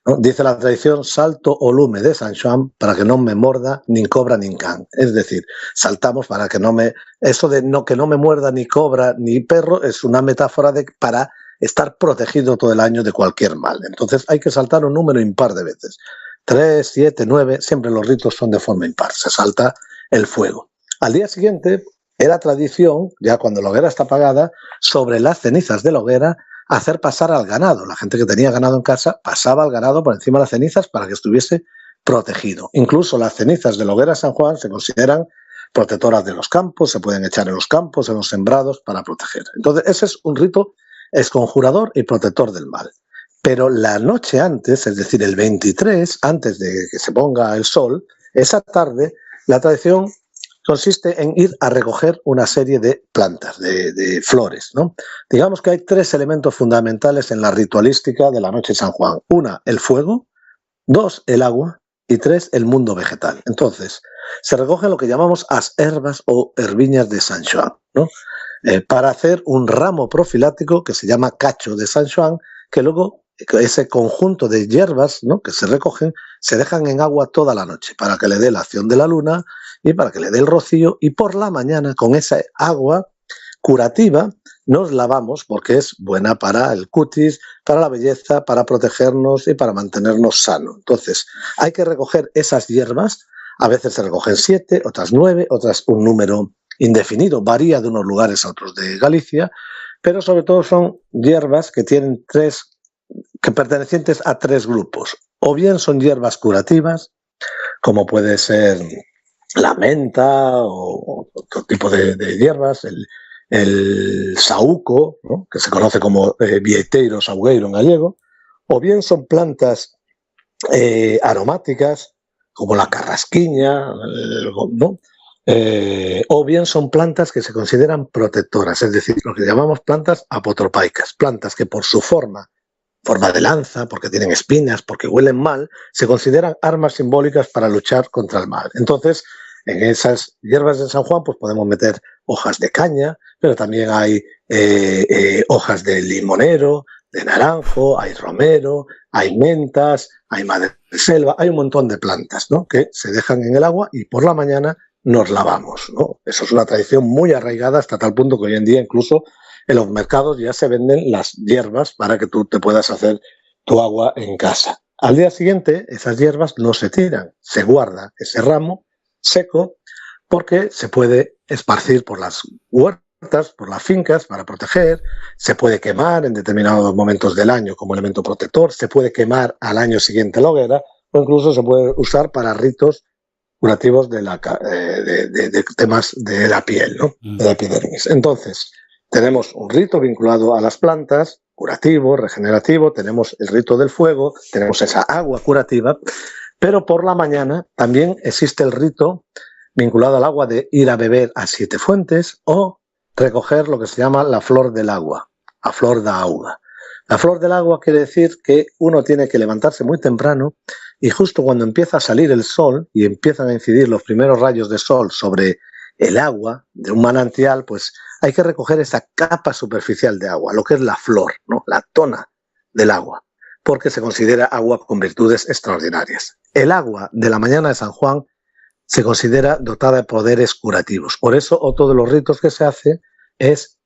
¿no? Dice la tradición, salto o lume de San Xoán para que no me morda ni cobra ni can. Es decir, saltamos para que no me... Eso de que no me muerda ni cobra ni perro es una metáfora para estar protegido todo el año de cualquier mal. Entonces hay que saltar un número impar de veces. 3, 7, 9, siempre los ritos son de forma impar. Se salta el fuego. Al día siguiente era tradición, ya cuando la hoguera está apagada, sobre las cenizas de la hoguera hacer pasar al ganado. La gente que tenía ganado en casa pasaba al ganado por encima de las cenizas para que estuviese protegido. Incluso las cenizas de la hoguera de San Juan se consideran protectoras de los campos, se pueden echar en los campos, en los sembrados para proteger. Entonces ese es un rito esconjurador y protector del mal. Pero la noche antes, es decir, el 23, antes de que se ponga el sol, esa tarde, la tradición consiste en ir a recoger una serie de plantas, de flores, ¿no? Digamos que hay 3 elementos fundamentales en la ritualística de la noche de San Juan. 1, el fuego. 2, el agua. y 3 el mundo vegetal. Entonces, se recogen lo que llamamos as herbas o herbiñas de San Xoán, ¿no? Para hacer un ramo profilático que se llama cacho de San Xoán, que luego ese conjunto de hierbas, ¿no?, que se recogen, se dejan en agua toda la noche para que le dé la acción de la luna y para que le dé el rocío, y por la mañana con esa agua curativa nos lavamos porque es buena para el cutis, para la belleza, para protegernos y para mantenernos sanos. Entonces, hay que recoger esas hierbas. A veces se recogen 7, otras 9, otras un número indefinido, varía de unos lugares a otros de Galicia, pero sobre todo son hierbas que tienen pertenecientes a 3 grupos. O bien son hierbas curativas, como puede ser la menta o otro tipo de hierbas, el saúco, ¿no?, que se conoce como vieiteiro, sabugueiro en gallego, o bien son plantas aromáticas, como la carrasquiña, ¿no?, o bien son plantas que se consideran protectoras, es decir, lo que llamamos plantas apotropaicas, plantas que por su forma de lanza, porque tienen espinas, porque huelen mal, se consideran armas simbólicas para luchar contra el mal. Entonces, en esas hierbas de San Juan pues podemos meter hojas de caña, pero también hay hojas de limonero, de naranjo, hay romero, hay mentas, hay madera de selva, hay un montón de plantas, ¿no?, que se dejan en el agua y por la mañana nos lavamos, ¿no? Eso es una tradición muy arraigada hasta tal punto que hoy en día incluso en los mercados ya se venden las hierbas para que tú te puedas hacer tu agua en casa. Al día siguiente esas hierbas no se tiran, se guarda ese ramo seco porque se puede esparcir por las huertas, por las fincas para proteger, se puede quemar en determinados momentos del año como elemento protector, se puede quemar al año siguiente la hoguera o incluso se puede usar para ritos curativos de temas de la piel, ¿no?, de la epidermis. Entonces, tenemos un rito vinculado a las plantas, curativo, regenerativo, tenemos el rito del fuego, tenemos esa agua curativa, pero por la mañana también existe el rito vinculado al agua de ir a beber a 7 fuentes o recoger lo que se llama la flor del agua, a flor da auga. La flor del agua quiere decir que uno tiene que levantarse muy temprano y justo cuando empieza a salir el sol y empiezan a incidir los primeros rayos de sol sobre el agua de un manantial, pues hay que recoger esa capa superficial de agua, lo que es la flor, ¿no?, la tona del agua, porque se considera agua con virtudes extraordinarias. El agua de la mañana de San Juan se considera dotada de poderes curativos. Por eso otro de los ritos que se hace es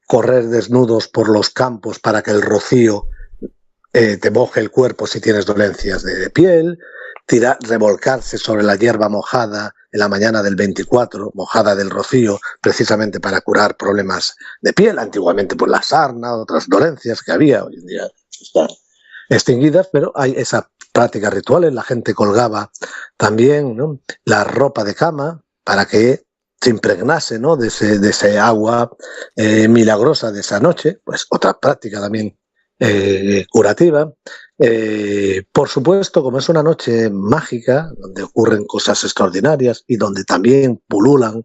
correr desnudos por los campos para que el rocío te moje el cuerpo si tienes dolencias de piel, revolcarse sobre la hierba mojada en la mañana del 24, mojada del rocío, precisamente para curar problemas de piel. Antiguamente pues la sarna, otras dolencias que había, hoy en día están extinguidas, pero hay esas prácticas rituales. La gente colgaba también, ¿no?, la ropa de cama para que se impregnase, ¿no?, de ese agua milagrosa de esa noche. Pues otra práctica también curativa. Por supuesto, como es una noche mágica, donde ocurren cosas extraordinarias y donde también pululan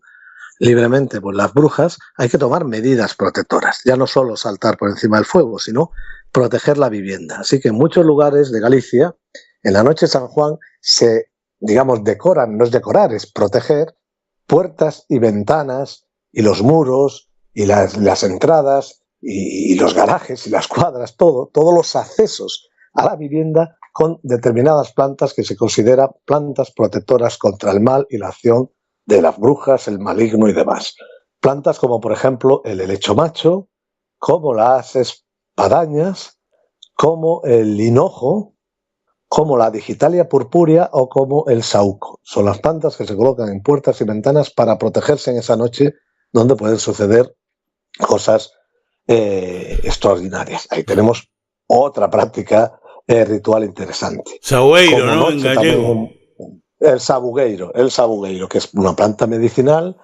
libremente pues, las brujas, hay que tomar medidas protectoras. Ya no solo saltar por encima del fuego, sino proteger la vivienda. Así que en muchos lugares de Galicia, en la noche de San Juan, se, digamos, decoran, no es decorar, es proteger puertas y ventanas y los muros y las entradas y los garajes y las cuadras, todos los accesos a la vivienda con determinadas plantas que se consideran plantas protectoras contra el mal y la acción de las brujas, el maligno y demás. Plantas como por ejemplo el helecho macho, como las espadañas, como el hinojo, como la digitalia purpúrea o como el saúco. Son las plantas que se colocan en puertas y ventanas para protegerse en esa noche donde pueden suceder cosas extraordinarias. Ahí tenemos otra práctica ritual interesante. Sabugueiro, ¿no?, en gallego. El sabugueiro, que es una planta medicinal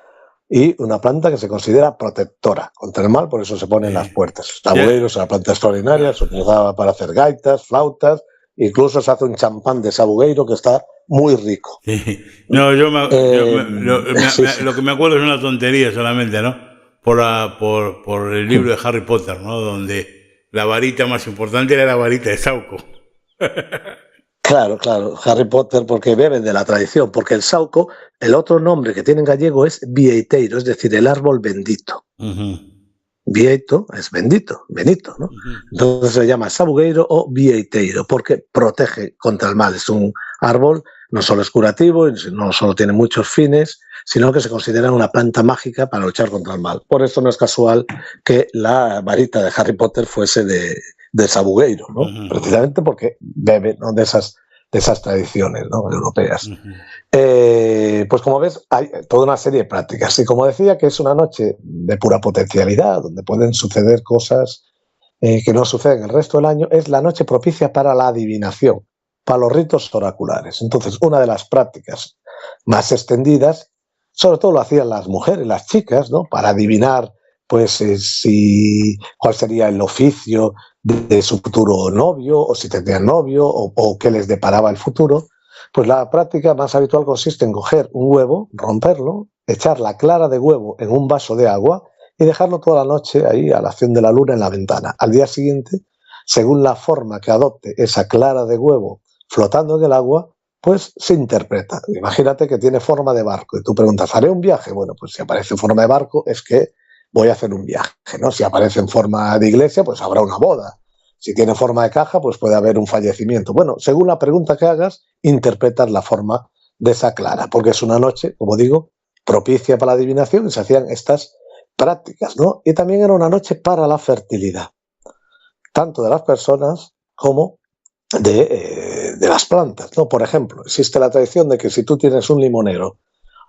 y una planta que se considera protectora contra el mal, por eso se pone en las puertas. El sabugueiro es una planta extraordinaria, se utilizaba para hacer gaitas, flautas, incluso se hace un champán de sabugueiro que está muy rico. Sí. No, lo que me acuerdo es una tontería solamente, ¿no? Por el libro de Harry Potter, ¿no?, donde la varita más importante era la varita de Sauco. Claro, claro, Harry Potter porque beben de la tradición, porque el sauco, el otro nombre que tiene en gallego es vieiteiro, es decir, el árbol bendito. Vieito es bendito, benito, ¿no? Entonces se llama sabugueiro o vieiteiro porque protege contra el mal. Es un árbol, no solo es curativo, no solo tiene muchos fines, sino que se considera una planta mágica para luchar contra el mal. Por eso no es casual que la varita de Harry Potter fuese de sabugueiro, ¿no? Precisamente porque bebe, ¿no?, de esas tradiciones, ¿no?, europeas. Pues como ves, hay toda una serie de prácticas. Y como decía, que es una noche de pura potencialidad, donde pueden suceder cosas que no suceden el resto del año, es la noche propicia para la adivinación, para los ritos oraculares. Entonces, una de las prácticas más extendidas, sobre todo lo hacían las mujeres, las chicas, ¿no?, para adivinar pues cuál sería el oficio de su futuro novio, o si tendrían novio, o qué les deparaba el futuro. Pues la práctica más habitual consiste en coger un huevo, romperlo, echar la clara de huevo en un vaso de agua y dejarlo toda la noche ahí a la acción de la luna en la ventana. Al día siguiente, según la forma que adopte esa clara de huevo flotando en el agua, pues se interpreta. Imagínate que tiene forma de barco y tú preguntas, ¿haré un viaje? Bueno, pues si aparece en forma de barco es que voy a hacer un viaje, ¿no? Si aparece en forma de iglesia, pues habrá una boda. Si tiene forma de caja, pues puede haber un fallecimiento. Bueno, según la pregunta que hagas, interpretas la forma de esa clara, porque es una noche, como digo, propicia para la adivinación y se hacían estas prácticas, ¿no? Y también era una noche para la fertilidad, tanto de las personas como de las plantas, ¿no? Por ejemplo, existe la tradición de que si tú tienes un limonero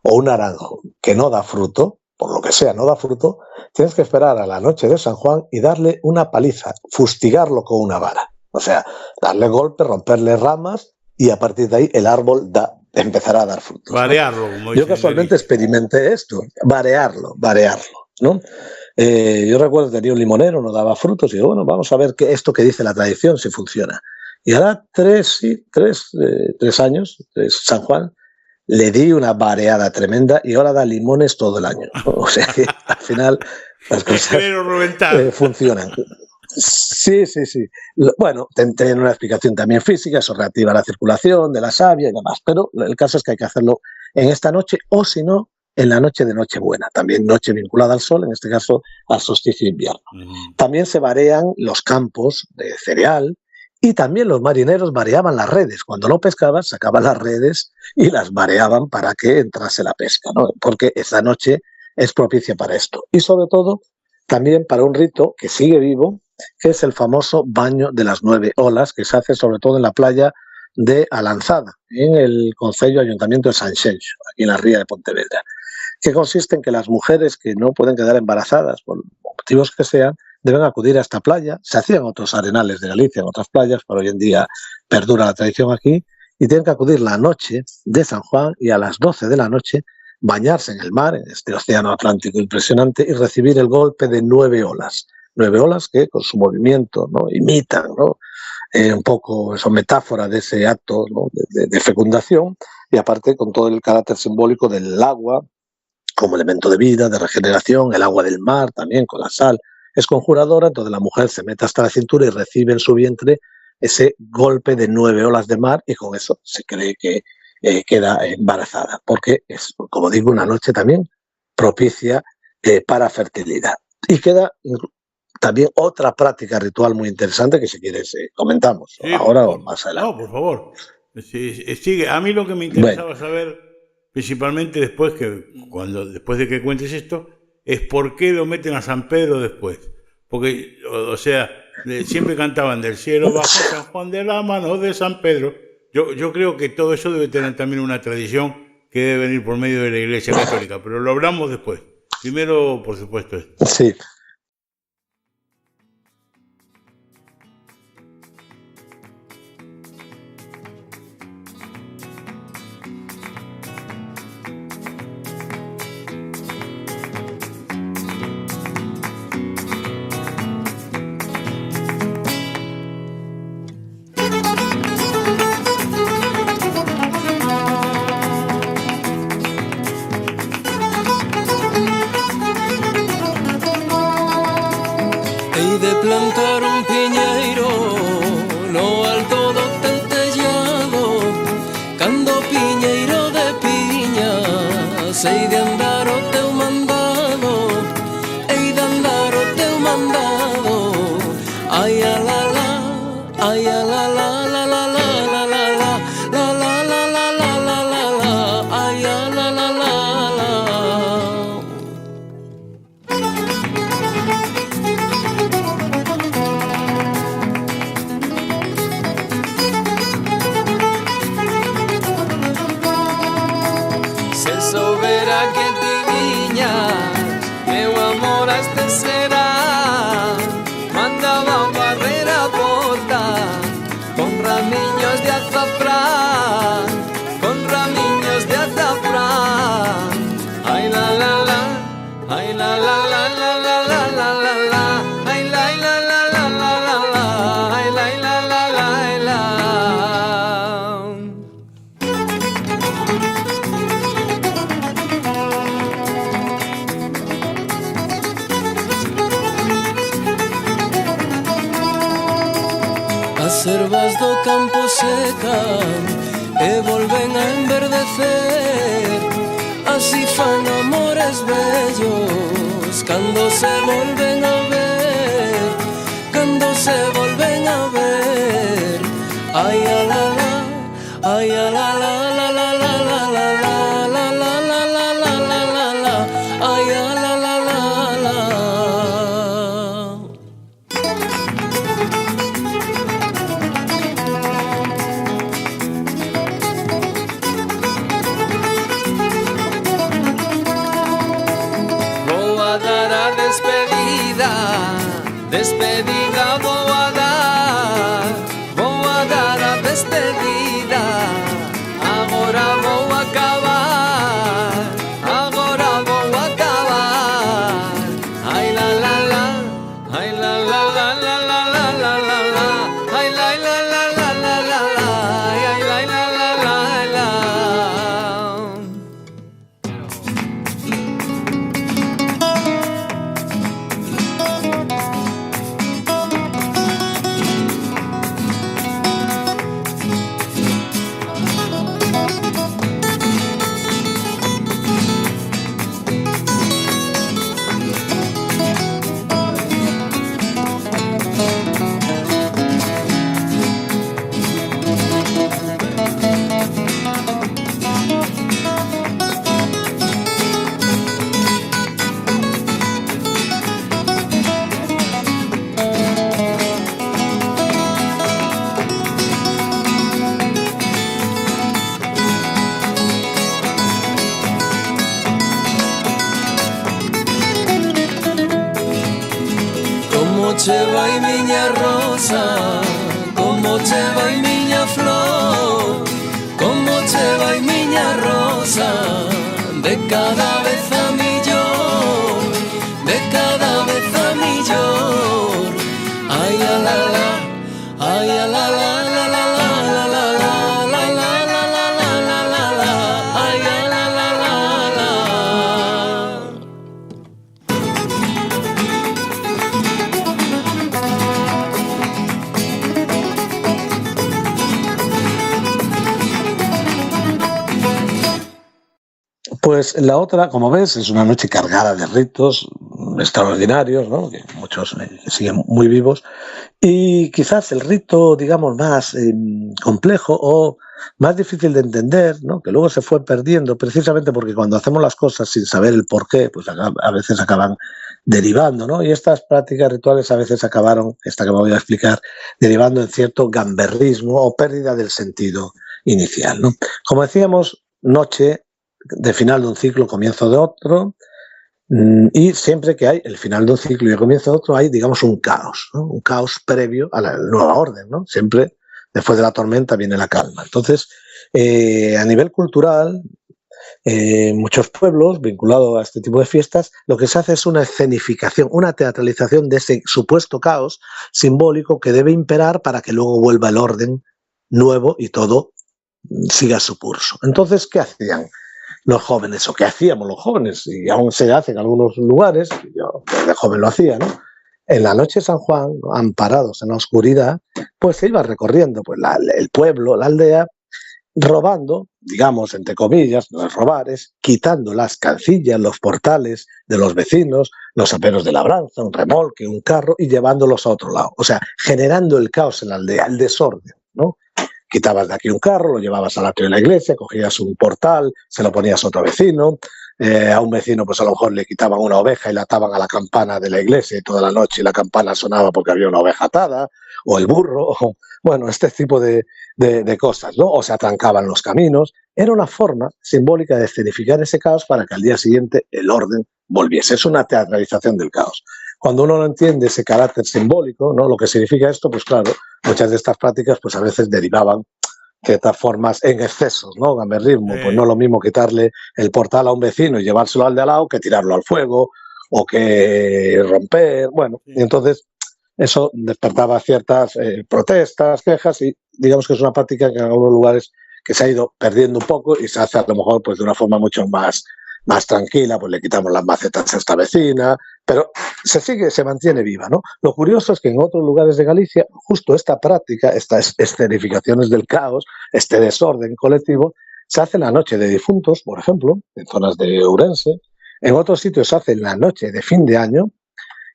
o un naranjo que no da fruto, por lo que sea, no da fruto, tienes que esperar a la noche de San Juan y darle una paliza, fustigarlo con una vara. O sea, darle golpes, romperle ramas y a partir de ahí el árbol empezará a dar frutos, ¿no? Varearlo, como Yo casualmente experimenté esto, varearlo, ¿no? Yo recuerdo que tenía un limonero, no daba frutos, y digo, bueno, vamos a ver esto que dice la tradición, si funciona. Y ahora 3 años, San Juan, le di una vareada tremenda y ahora da limones todo el año, ¿no? O sea que al final las cosas funcionan. Sí. Bueno, tienen una explicación también física, eso relativa a la circulación de la savia y demás, pero el caso es que hay que hacerlo en esta noche o si no, en la noche de Nochebuena, también noche vinculada al sol, en este caso al solsticio de invierno. También se varean los campos de cereal, y también los marineros vareaban las redes. Cuando no pescaban, sacaban las redes y las vareaban para que entrase la pesca, ¿no? Porque esa noche es propicia para esto. Y sobre todo, también para un rito que sigue vivo, que es el famoso baño de las 9 olas, que se hace sobre todo en la playa de Alanzada, en el concello Ayuntamiento de Sanxenxo, aquí en la ría de Pontevedra, que consiste en que las mujeres que no pueden quedar embarazadas por motivos que sean, deben acudir a esta playa. Se hacían otros arenales de Galicia, en otras playas, pero hoy en día perdura la tradición aquí, y tienen que acudir la noche de San Juan y a las 12 de la noche bañarse en el mar, en este océano Atlántico impresionante, y recibir el golpe de 9 olas. 9 olas que con su movimiento, ¿no?, imitan, ¿no?, un poco esa metáfora de ese acto, ¿no?, de fecundación, y aparte con todo el carácter simbólico del agua como elemento de vida, de regeneración, el agua del mar también con la sal. Es conjuradora, entonces la mujer se mete hasta la cintura y recibe en su vientre ese golpe de 9 olas de mar y con eso se cree que queda embarazada, porque es, como digo, una noche también propicia para fertilidad. Y queda también otra práctica ritual muy interesante que si quieres comentamos, sí, ahora o más adelante. No, por favor. Sigue. A mí lo que me interesaba saber, principalmente después de que cuentes esto, es por qué lo meten a San Pedro después. Porque, o sea, siempre cantaban del cielo bajo San Juan de la mano de San Pedro. Yo creo que todo eso debe tener también una tradición que debe venir por medio de la Iglesia Católica, pero lo hablamos después. Primero, por supuesto, esto. Sí. ay a la la, ay a la la la la la la la la la la la la la la la la, ay a la la la la. Se soubera que ti viñas, meu amor a este será, mandaba barrer a bota con ramiños de azafrán, con ramiños de azafrán. Ay la la la, ay la la la la la la la la la, ay la la la la la la la, ay la la la la la. As ervas do campo secan e volven a enverdecer, así fan amores bellos cando se volven a ver, cando se volven a ver. Ay a la la, ay a la la la la la la la la la la la la la la la la, ay a la la la la. Vou a dar a despedida, despedida vou a dar a despedida. Agora vou acabar, agora vou acabar. Ai la la la, ai la la la la la la la la la, ai la la la la la la la, ai la la la la la. Como che vai miña rosa, como che vai miña flor, como che vai miña rosa, de cada vez a millor, de cada vez a millor. Ay a la la, ay a la la la la la la la la la la la la la la la, ay a la la la la. Pues la otra, como ves, es una noche cargada de ritos extraordinarios, ¿no? Que muchos siguen muy vivos. Y quizás el rito, digamos, más complejo o más difícil de entender, ¿no? Que luego se fue perdiendo precisamente porque cuando hacemos las cosas sin saber el porqué, pues a veces acaban derivando, ¿no? Y estas prácticas rituales a veces acabaron, esta que me voy a explicar, derivando en cierto gamberrismo o pérdida del sentido inicial, ¿no? Como decíamos, noche de final de un ciclo, comienzo de otro, y siempre que hay el final de un ciclo y el comienzo de otro hay, digamos, un caos, ¿no? Un caos previo a la nueva orden, ¿no? Siempre después de la tormenta viene la calma. Entonces, a nivel cultural, muchos pueblos vinculados a este tipo de fiestas, lo que se hace es una escenificación, una teatralización de ese supuesto caos simbólico que debe imperar para que luego vuelva el orden nuevo y todo siga su curso. Entonces, ¿qué hacían los jóvenes? ¿O qué hacíamos los jóvenes? Y aún se hace en algunos lugares, yo de joven lo hacía, ¿no? En la noche de San Juan, amparados en la oscuridad, pues se iba recorriendo pues, el pueblo, la aldea, robando, digamos, entre comillas, no es robar, es quitando las cancillas, los portales de los vecinos, los aperos de labranza, un remolque, un carro, y llevándolos a otro lado. O sea, generando el caos en la aldea, el desorden, ¿no? Quitabas de aquí un carro, lo llevabas al atrio de la iglesia, cogías un portal, se lo ponías a otro vecino, a un vecino pues a lo mejor le quitaban una oveja y la ataban a la campana de la iglesia y toda la noche la campana sonaba porque había una oveja atada, o el burro, o, bueno, este tipo de cosas, ¿no? O se atrancaban los caminos. Era una forma simbólica de escenificar ese caos para que al día siguiente el orden volviese. Es una teatralización del caos. Cuando uno no entiende ese carácter simbólico, ¿no? Lo que significa esto, pues claro, muchas de estas prácticas pues a veces derivaban ciertas formas en excesos, ¿no? Gamberrismo, pues no es lo mismo quitarle el portal a un vecino y llevárselo al de al lado que tirarlo al fuego o que romper, bueno, y entonces eso despertaba ciertas protestas, quejas, y digamos que es una práctica que en algunos lugares que se ha ido perdiendo un poco y se hace a lo mejor pues de una forma mucho más tranquila, pues le quitamos las macetas a esta vecina, pero se mantiene viva, ¿no? Lo curioso es que en otros lugares de Galicia, justo esta práctica, estas escenificaciones del caos, este desorden colectivo, se hace en la noche de difuntos, por ejemplo, en zonas de Ourense, en otros sitios se hace en la noche de fin de año,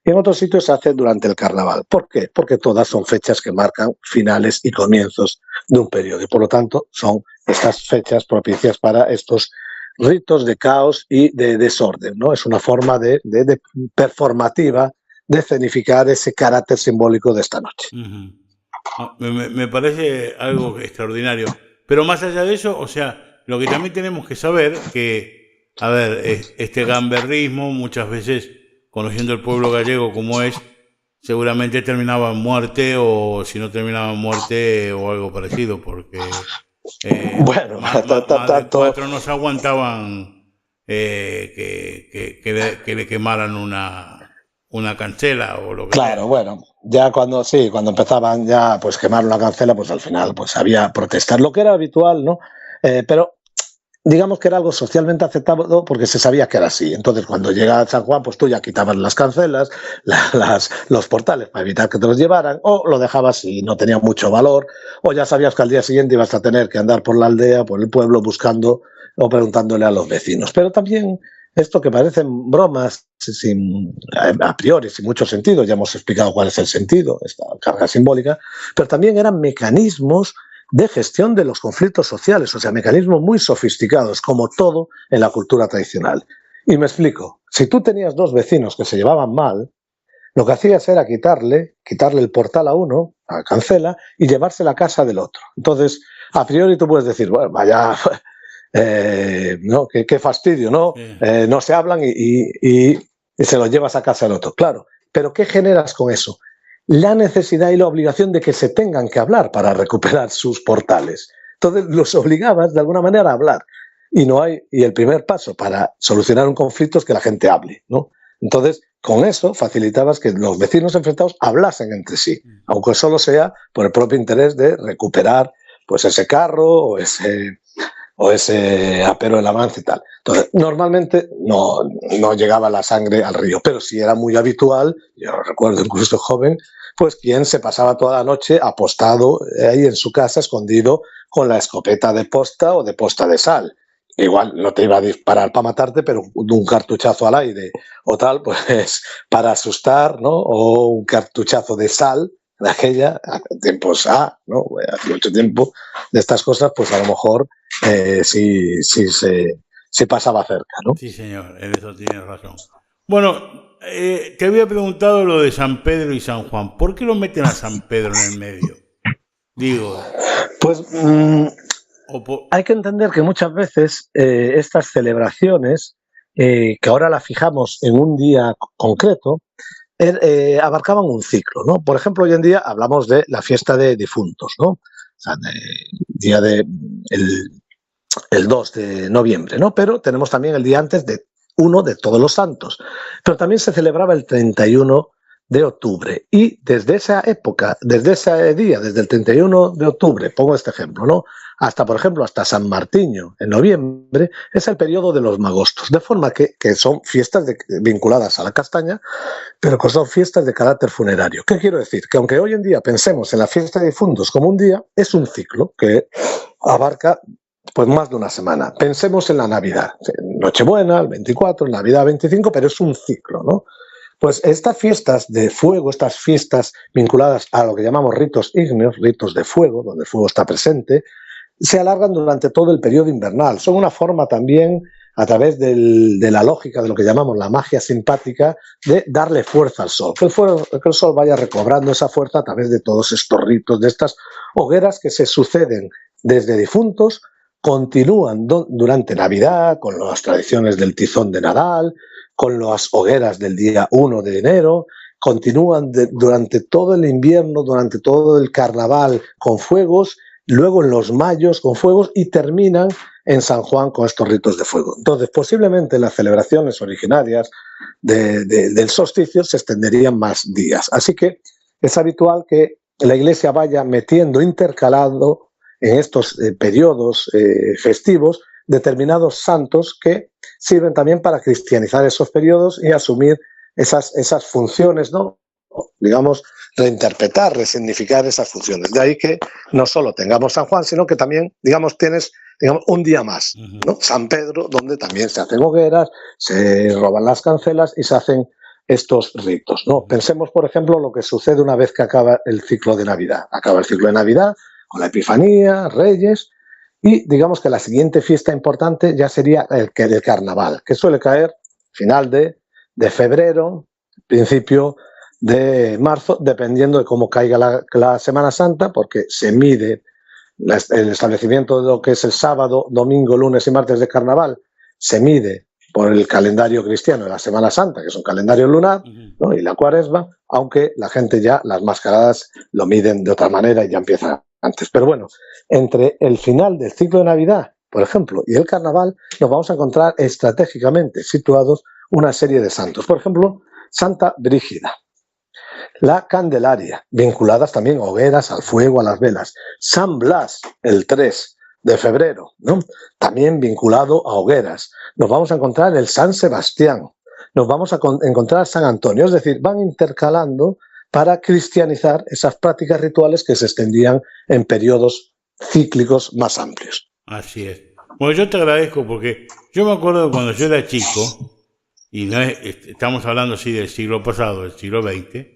y en otros sitios se hace durante el carnaval. ¿Por qué? Porque todas son fechas que marcan finales y comienzos de un periodo, y por lo tanto son estas fechas propicias para estos ritos de caos y de desorden, ¿no? Es una forma de performativa de escenificar ese carácter simbólico de esta noche. Me parece algo extraordinario. Pero más allá de eso, o sea, lo que también tenemos que saber que, a ver, este gamberrismo muchas veces, conociendo el pueblo gallego como es, seguramente terminaba en muerte, o si no terminaba en muerte o algo parecido, porque bueno, más de 4 no se aguantaban que le quemaran una cancela o lo que claro, sea. bueno, ya cuando empezaban ya pues quemar una cancela, pues al final pues había protestas, lo que era habitual, ¿no? Pero digamos que era algo socialmente aceptado porque se sabía que era así. Entonces, cuando llega San Juan, pues tú ya quitabas las cancelas, los portales para evitar que te los llevaran, o lo dejabas si no tenía mucho valor, o ya sabías que al día siguiente ibas a tener que andar por la aldea, por el pueblo, buscando o preguntándole a los vecinos. Pero también esto que parecen bromas a priori, sin mucho sentido, ya hemos explicado cuál es el sentido, esta carga simbólica, pero también eran mecanismos de gestión de los conflictos sociales, o sea, mecanismos muy sofisticados, como todo en la cultura tradicional. Y me explico, si tú tenías dos vecinos que se llevaban mal, lo que hacías era quitarle el portal a uno, a la cancela, y llevarse la casa del otro. Entonces, a priori tú puedes decir, bueno, vaya, ¿no? Qué fastidio, ¿no? No se hablan y se los llevas a casa del otro. Claro, pero ¿qué generas con eso? La necesidad y la obligación de que se tengan que hablar para recuperar sus portales. Entonces los obligabas de alguna manera a hablar. Y el primer paso para solucionar un conflicto es que la gente hable, ¿no? Entonces, con eso facilitabas que los vecinos enfrentados hablasen entre sí, aunque solo sea por el propio interés de recuperar pues ese carro o ese apero del avance y tal. Entonces, normalmente no llegaba la sangre al río, pero sí era muy habitual, yo recuerdo incluso joven, pues quien se pasaba toda la noche apostado ahí en su casa, escondido, con la escopeta de posta o de posta de sal. Igual no te iba a disparar para matarte, pero un cartuchazo al aire o tal, pues para asustar, ¿no? O un cartuchazo de sal, de aquella, tiempos ¿no? Hace mucho tiempo, de estas cosas, pues a lo mejor sí se pasaba cerca, ¿no? Sí, señor, en eso tienes razón. Bueno, te había preguntado lo de San Pedro y San Juan. ¿Por qué lo meten a San Pedro en el medio? Digo... Pues hay que entender que muchas veces estas celebraciones, que ahora las fijamos en un día concreto, abarcaban un ciclo, ¿no? Por ejemplo, hoy en día hablamos de la fiesta de difuntos, ¿no? O sea, día el 2 de noviembre, ¿no? Pero tenemos también el día antes de uno de Todos los Santos. Pero también se celebraba el 31 de octubre. Y desde esa época, desde ese día, desde el 31 de octubre, pongo este ejemplo, ¿no?, hasta, por ejemplo, hasta San Martiño, en noviembre, es el periodo de los magostos. De forma que son fiestas vinculadas a la castaña, pero que son fiestas de carácter funerario. ¿Qué quiero decir? Que aunque hoy en día pensemos en la fiesta de difuntos como un día, es un ciclo que abarca pues más de una semana. Pensemos en la Navidad, Nochebuena, el 24, Navidad 25, pero es un ciclo, ¿no? Pues estas fiestas de fuego, estas fiestas vinculadas a lo que llamamos ritos ígneos, ritos de fuego, donde el fuego está presente, se alargan durante todo el periodo invernal. Son una forma también, a través de la lógica de lo que llamamos la magia simpática, de darle fuerza al sol, que el sol vaya recobrando esa fuerza a través de todos estos ritos, de estas hogueras que se suceden desde difuntos, continúan durante Navidad, con las tradiciones del tizón de Nadal, con las hogueras del día 1 de enero, continúan durante todo el invierno, durante todo el carnaval con fuegos, luego en los mayos con fuegos y terminan en San Juan con estos ritos de fuego. Entonces, posiblemente las celebraciones originarias del solsticio se extenderían más días. Así que es habitual que la Iglesia vaya metiendo, intercalando en estos periodos festivos determinados santos que sirven también para cristianizar esos periodos y asumir esas funciones, ¿no? Digamos, reinterpretar, resignificar esas funciones. De ahí que no solo tengamos San Juan, sino que también, tienes un día más, ¿no? San Pedro, donde también se hacen hogueras, se roban las cancelas y se hacen estos ritos, ¿no? Pensemos, por ejemplo, lo que sucede una vez que acaba el ciclo de Navidad. Acaba el ciclo de Navidad con la Epifanía, Reyes, y digamos que la siguiente fiesta importante ya sería el Carnaval, que suele caer final de febrero, principio de marzo, dependiendo de cómo caiga la Semana Santa, porque se mide el establecimiento de lo que es el sábado, domingo, lunes y martes de Carnaval, se mide por el calendario cristiano de la Semana Santa, que es un calendario lunar, ¿no?, y la Cuaresma, aunque la gente ya las mascaradas lo miden de otra manera y ya empiezan antes. Pero bueno, entre el final del ciclo de Navidad, por ejemplo, y el Carnaval, nos vamos a encontrar estratégicamente situados una serie de santos. Por ejemplo, Santa Brígida, la Candelaria, vinculadas también a hogueras, al fuego, a las velas. San Blas, el 3 de febrero, ¿no?, también vinculado a hogueras. Nos vamos a encontrar el San Sebastián, nos vamos a encontrar San Antonio, es decir, van intercalando para cristianizar esas prácticas rituales que se extendían en periodos cíclicos más amplios. Así es. Bueno, yo te agradezco porque yo me acuerdo cuando yo era chico, y no estamos hablando sí del siglo pasado, del siglo XX,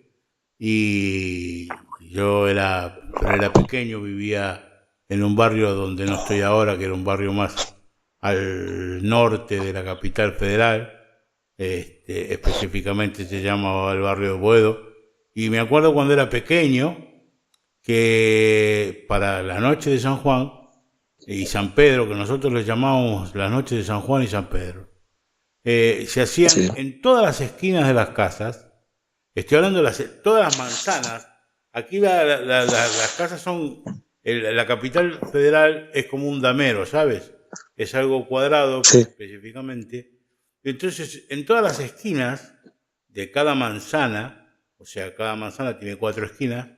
y yo era pequeño, vivía en un barrio donde no estoy ahora, que era un barrio más al norte de la capital federal, específicamente se llamaba el barrio de Boedo. Y me acuerdo cuando era pequeño que para la noche de San Juan y San Pedro, que nosotros les llamábamos las noches de San Juan y San Pedro, se hacían en todas las esquinas de las casas. Estoy hablando de todas las manzanas. Aquí las casas son, la capital federal es como un damero, ¿sabes? Es algo cuadrado, específicamente. Entonces, en todas las esquinas de cada manzana, o sea, cada manzana tiene 4 esquinas,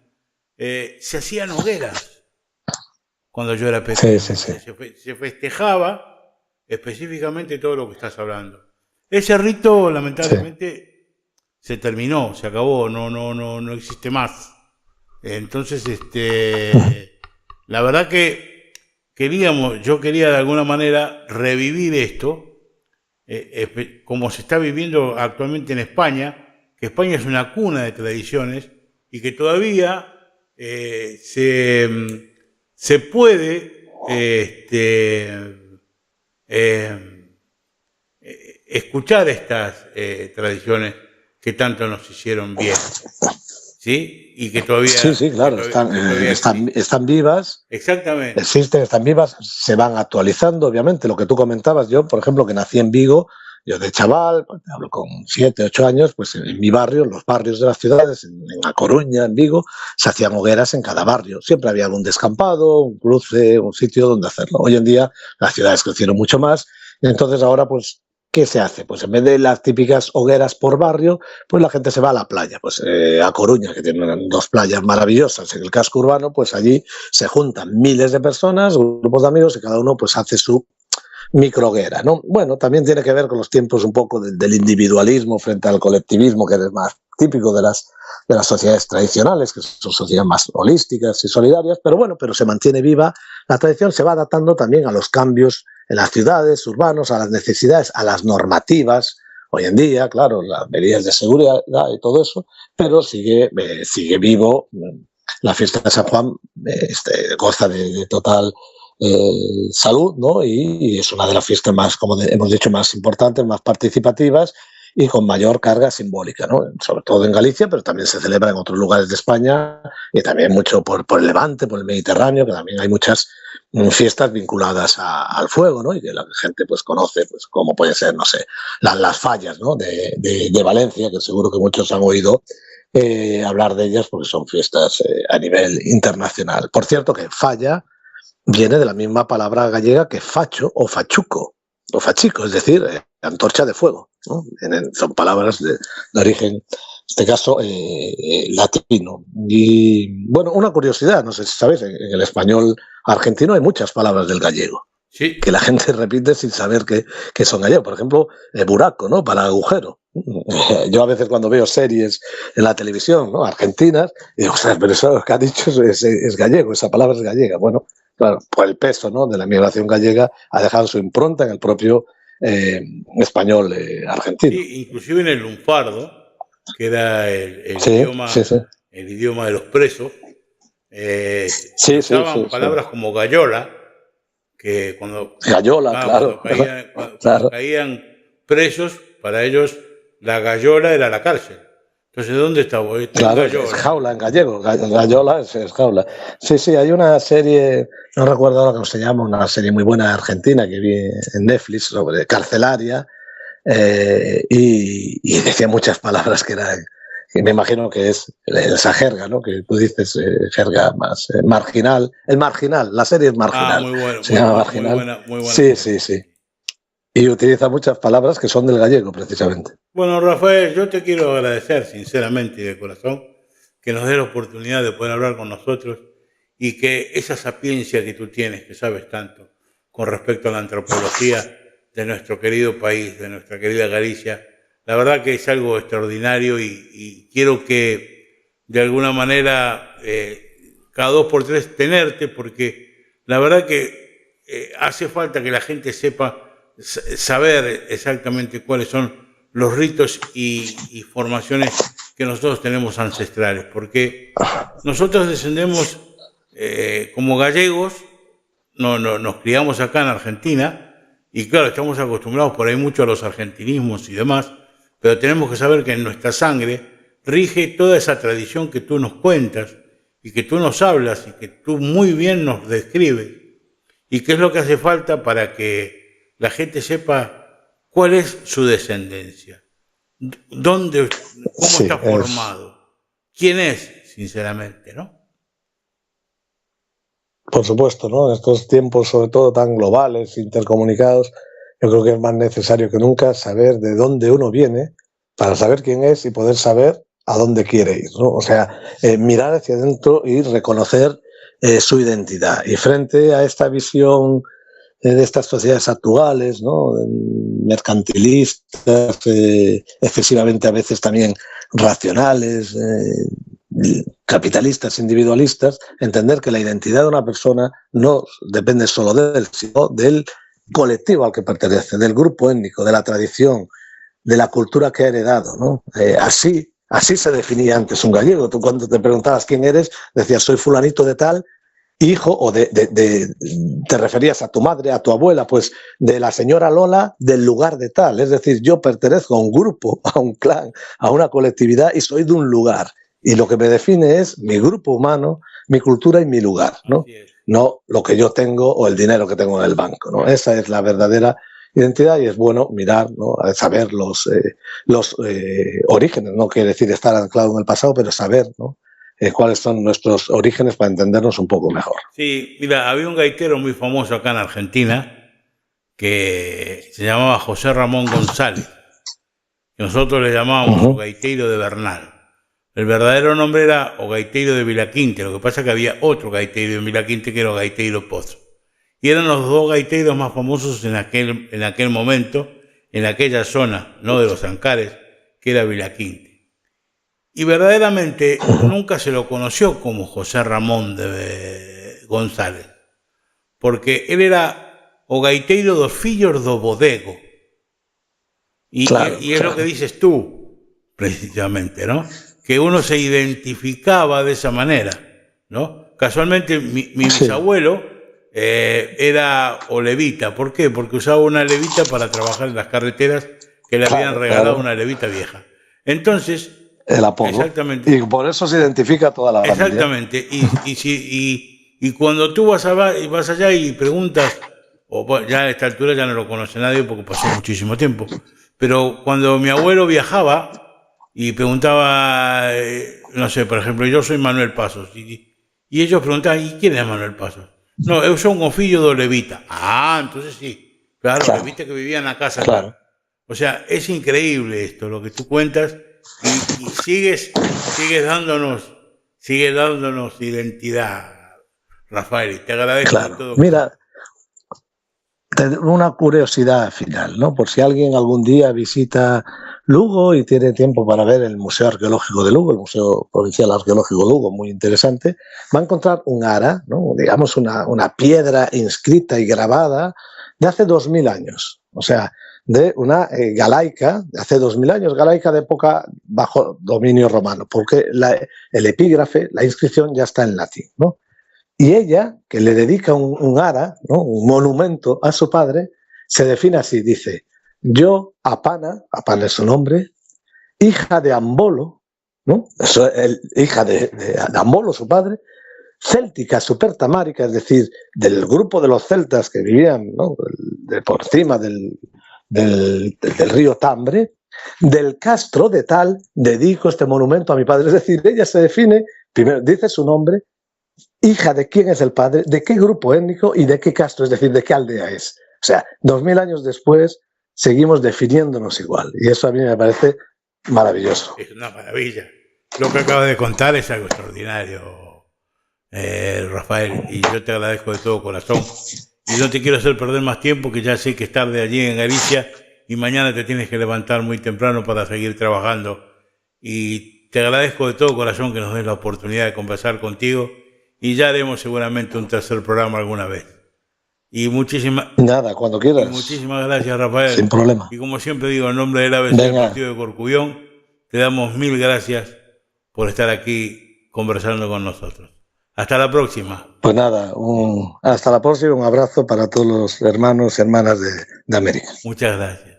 se hacían hogueras cuando yo era pequeño. Se festejaba específicamente todo lo que estás hablando. Ese rito, lamentablemente, se terminó, se acabó, no existe más. Entonces, la verdad que yo quería de alguna manera revivir esto, como se está viviendo actualmente en España, que España es una cuna de tradiciones y que todavía se puede escuchar estas tradiciones que tanto nos hicieron bien, ¿sí? Y que todavía... Sí, claro, están vivas. Exactamente. Existen, están vivas, se van actualizando, obviamente. Lo que tú comentabas, yo, por ejemplo, que nací en Vigo, yo de chaval, hablo con 7, 8 años, pues en mi barrio, en los barrios de las ciudades, en A Coruña, en Vigo, se hacían hogueras en cada barrio. Siempre había algún descampado, un cruce, un sitio donde hacerlo. Hoy en día las ciudades crecieron mucho más, y entonces ahora, pues, ¿qué se hace? Pues en vez de las típicas hogueras por barrio, pues la gente se va a la playa, pues a Coruña, que tienen 2 playas maravillosas en el casco urbano, pues allí se juntan miles de personas, grupos de amigos, y cada uno pues hace su microhoguera, ¿no? Bueno, también tiene que ver con los tiempos un poco del individualismo frente al colectivismo, que es más típico de las sociedades tradicionales, que son sociedades más holísticas y solidarias, pero bueno, pero se mantiene viva la tradición, se va adaptando también a los cambios en las ciudades, urbanos, a las necesidades, a las normativas, hoy en día, claro, las medidas de seguridad y todo eso, pero sigue vivo. La fiesta de San Juan goza de total salud, ¿no? Y es una de las fiestas más, como hemos dicho, más importantes, más participativas y con mayor carga simbólica, ¿no? Sobre todo en Galicia, pero también se celebra en otros lugares de España y también mucho por el Levante, por el Mediterráneo, que también hay muchas fiestas vinculadas al fuego, ¿no? Y que la gente pues conoce, pues como puede ser, no sé, las fallas, ¿no? de Valencia, que seguro que muchos han oído hablar de ellas porque son fiestas a nivel internacional. Por cierto, que falla viene de la misma palabra gallega que facho o fachuco o fachico, es decir, antorcha de fuego, ¿no? Son palabras de origen, en este caso, latino. Y bueno, una curiosidad, no sé si sabes, en el español argentino hay muchas palabras del gallego. Sí. Que la gente repite sin saber que son gallegos. Por ejemplo, buraco, ¿no? Para agujero. Yo a veces cuando veo series en la televisión, ¿no? Argentinas, digo, pero eso que ha dicho es gallego, esa palabra es gallega. Bueno, claro, por el peso, ¿no? de la migración gallega ha dejado su impronta en el propio español argentino. Sí, inclusive en el lunfardo, que era el idioma de los presos, usaban palabras como gallola, que cuando caían presos, para ellos la gallola era la cárcel. Entonces, ¿dónde estaba? Claro, es jaula en gallego, gallola es jaula. Sí, hay una serie, no recuerdo ahora cómo se llama, una serie muy buena argentina que vi en Netflix sobre carcelaria, y decía muchas palabras que eran, y me imagino que es esa jerga, ¿no? Que tú dices jerga más marginal. El marginal, la serie es marginal. Muy bueno. Se llama marginal. Muy buena. Sí. Y utiliza muchas palabras que son del gallego, precisamente. Bueno, Rafael, yo te quiero agradecer sinceramente y de corazón que nos dé la oportunidad de poder hablar con nosotros y que esa sapiencia que tú tienes, que sabes tanto con respecto a la antropología de nuestro querido país, de nuestra querida Galicia, la verdad que es algo extraordinario y quiero que de alguna manera cada 2 por 3 tenerte, porque la verdad que hace falta que la gente sepa saber exactamente cuáles son los ritos y formaciones que nosotros tenemos ancestrales, porque nosotros descendemos como gallegos, nos criamos acá en Argentina y claro, estamos acostumbrados por ahí mucho a los argentinismos y demás, pero tenemos que saber que en nuestra sangre rige toda esa tradición que tú nos cuentas y que tú nos hablas y que tú muy bien nos describes y qué es lo que hace falta para que la gente sepa cuál es su descendencia, cómo está formado, quién es, sinceramente, ¿no? Por supuesto, ¿no? En estos tiempos, sobre todo tan globales, intercomunicados, yo creo que es más necesario que nunca saber de dónde uno viene para saber quién es y poder saber a dónde quiere ir, ¿no? O sea, mirar hacia adentro y reconocer su identidad. Y frente a esta visión de estas sociedades actuales, ¿no? Mercantilistas, excesivamente a veces también racionales, capitalistas, individualistas, entender que la identidad de una persona no depende solo de él, sino del colectivo al que pertenece, del grupo étnico, de la tradición, de la cultura que ha heredado, ¿no? Así se definía antes un gallego. Tú cuando te preguntabas quién eres, decías soy fulanito de tal, hijo, o te referías a tu madre, a tu abuela, pues de la señora Lola del lugar de tal. Es decir, yo pertenezco a un grupo, a un clan, a una colectividad y soy de un lugar. Y lo que me define es mi grupo humano, mi cultura y mi lugar, ¿no? No lo que yo tengo o el dinero que tengo en el banco, ¿no? Esa es la verdadera identidad y es bueno mirar, ¿no? Saber los orígenes. No quiere decir estar anclado en el pasado, pero saber, ¿no? Cuáles son nuestros orígenes para entendernos un poco mejor. Sí, mira, había un gaitero muy famoso acá en Argentina que se llamaba José Ramón González, que nosotros le llamábamos Ogaiteiro de Bernal. El verdadero nombre era Ogaiteiro de Vilaquinte, lo que pasa es que había otro gaiteiro de Vilaquinte que era Ogaiteiro Pozo. Y eran los dos gaiteiros más famosos en aquel momento, en aquella zona, no de los Ancares, que era Vilaquinte. Y verdaderamente nunca se lo conoció como José Ramón de González, porque él era o gaiteiro dos fillos do bodego. Y es lo que dices tú, precisamente, ¿no? Que uno se identificaba de esa manera, ¿no? Casualmente mi bisabuelo era olevita. ¿Por qué? Porque usaba una levita para trabajar en las carreteras que le habían regalado una levita vieja. Entonces... El apodo. Exactamente. Y por eso se identifica toda la familia. Exactamente. Y cuando tú vas allá y preguntas, ya a esta altura ya no lo conoce nadie porque pasó muchísimo tiempo, pero cuando mi abuelo viajaba y preguntaba, no sé, por ejemplo, yo soy Manuel Pasos, y ellos preguntaban, ¿y quién es Manuel Pasos? No, yo soy un fillo de Olevita. Ah, entonces sí, claro. Olevita que vivía en la casa. Claro. O sea, es increíble esto, lo que tú cuentas, y sigues dándonos identidad, Rafael, y te agradezco todo. Mira, una curiosidad final, ¿no? Por si alguien algún día visita Lugo y tiene tiempo para ver el Museo Arqueológico de Lugo, el Museo Provincial Arqueológico de Lugo, muy interesante, va a encontrar un ara, ¿no? Digamos una piedra inscrita y grabada de hace 2000 años, o sea, de una galaica, de hace 2000 años, galaica de época bajo dominio romano, porque el epígrafe, la inscripción ya está en latín, ¿no? Y ella, que le dedica un ara, ¿no? Un monumento a su padre, se define así, dice: yo, Apana es su nombre, hija de Ambolo, ¿no? Hija de Ambolo, su padre, céltica supertamárica, es decir, del grupo de los celtas que vivían, ¿no? Por encima del río Tambre, del castro de tal, dedico este monumento a mi padre. Es decir, ella se define, primero dice su nombre, hija de quién es el padre, de qué grupo étnico y de qué castro, es decir, de qué aldea es. O sea, 2000 años después seguimos definiéndonos igual, y eso a mí me parece maravilloso. Es una maravilla. Lo que acabas de contar es algo extraordinario, Rafael, y yo te agradezco de todo corazón. Y no te quiero hacer perder más tiempo, que ya sé que es tarde allí en Galicia y mañana te tienes que levantar muy temprano para seguir trabajando. Y te agradezco de todo corazón que nos des la oportunidad de conversar contigo, y ya haremos seguramente un tercer programa alguna vez. Y Nada, cuando quieras. Y muchísimas gracias, Rafael. Sin problema. Y como siempre digo, en nombre del ABC del Partido de Corcubión, te damos 1000 gracias por estar aquí conversando con nosotros. Hasta la próxima. Pues nada, hasta la próxima, un abrazo para todos los hermanos y hermanas de América. Muchas gracias.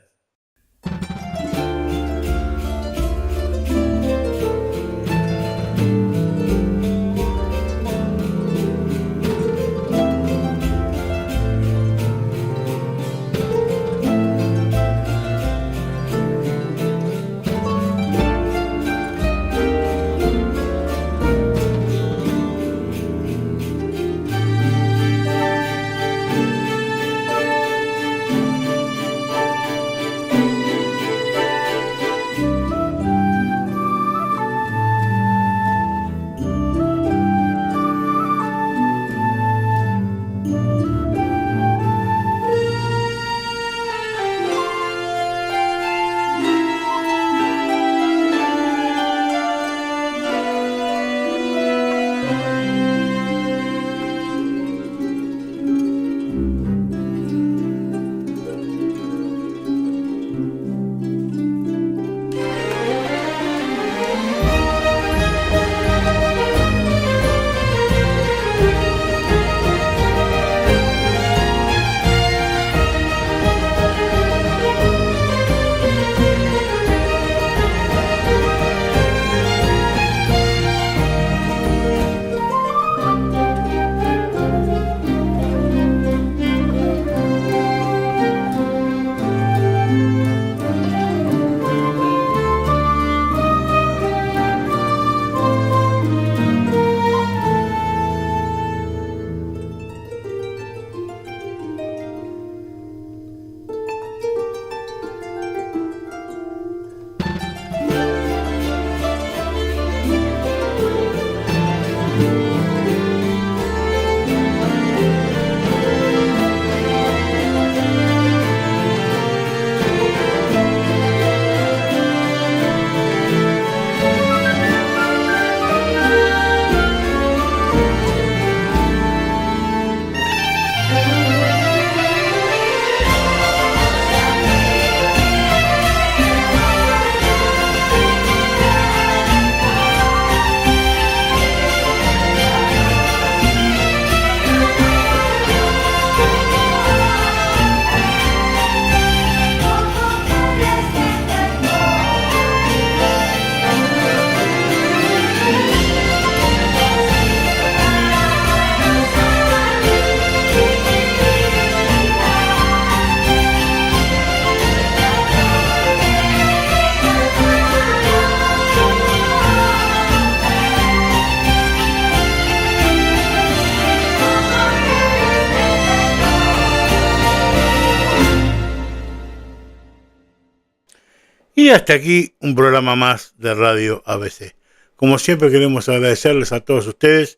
Y hasta aquí un programa más de Radio ABC. Como siempre queremos agradecerles a todos ustedes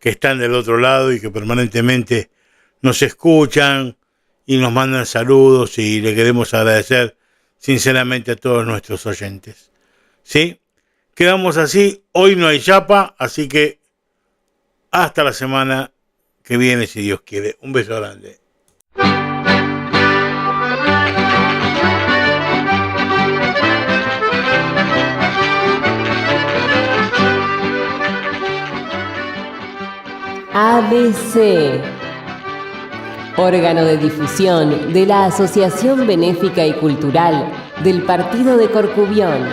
que están del otro lado y que permanentemente nos escuchan y nos mandan saludos, y le queremos agradecer sinceramente a todos nuestros oyentes. ¿Sí? Quedamos así, hoy no hay chapa, así que hasta la semana que viene, si Dios quiere. Un beso grande. ABC, órgano de difusión de la Asociación Benéfica y Cultural del Partido de Corcubión.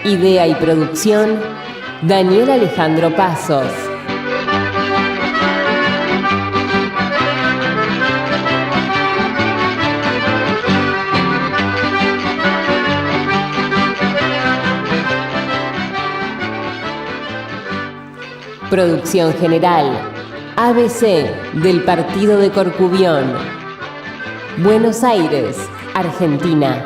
Idea y producción, Daniel Alejandro Pasos. Producción general, ABC del Partido de Corcubión. Buenos Aires, Argentina.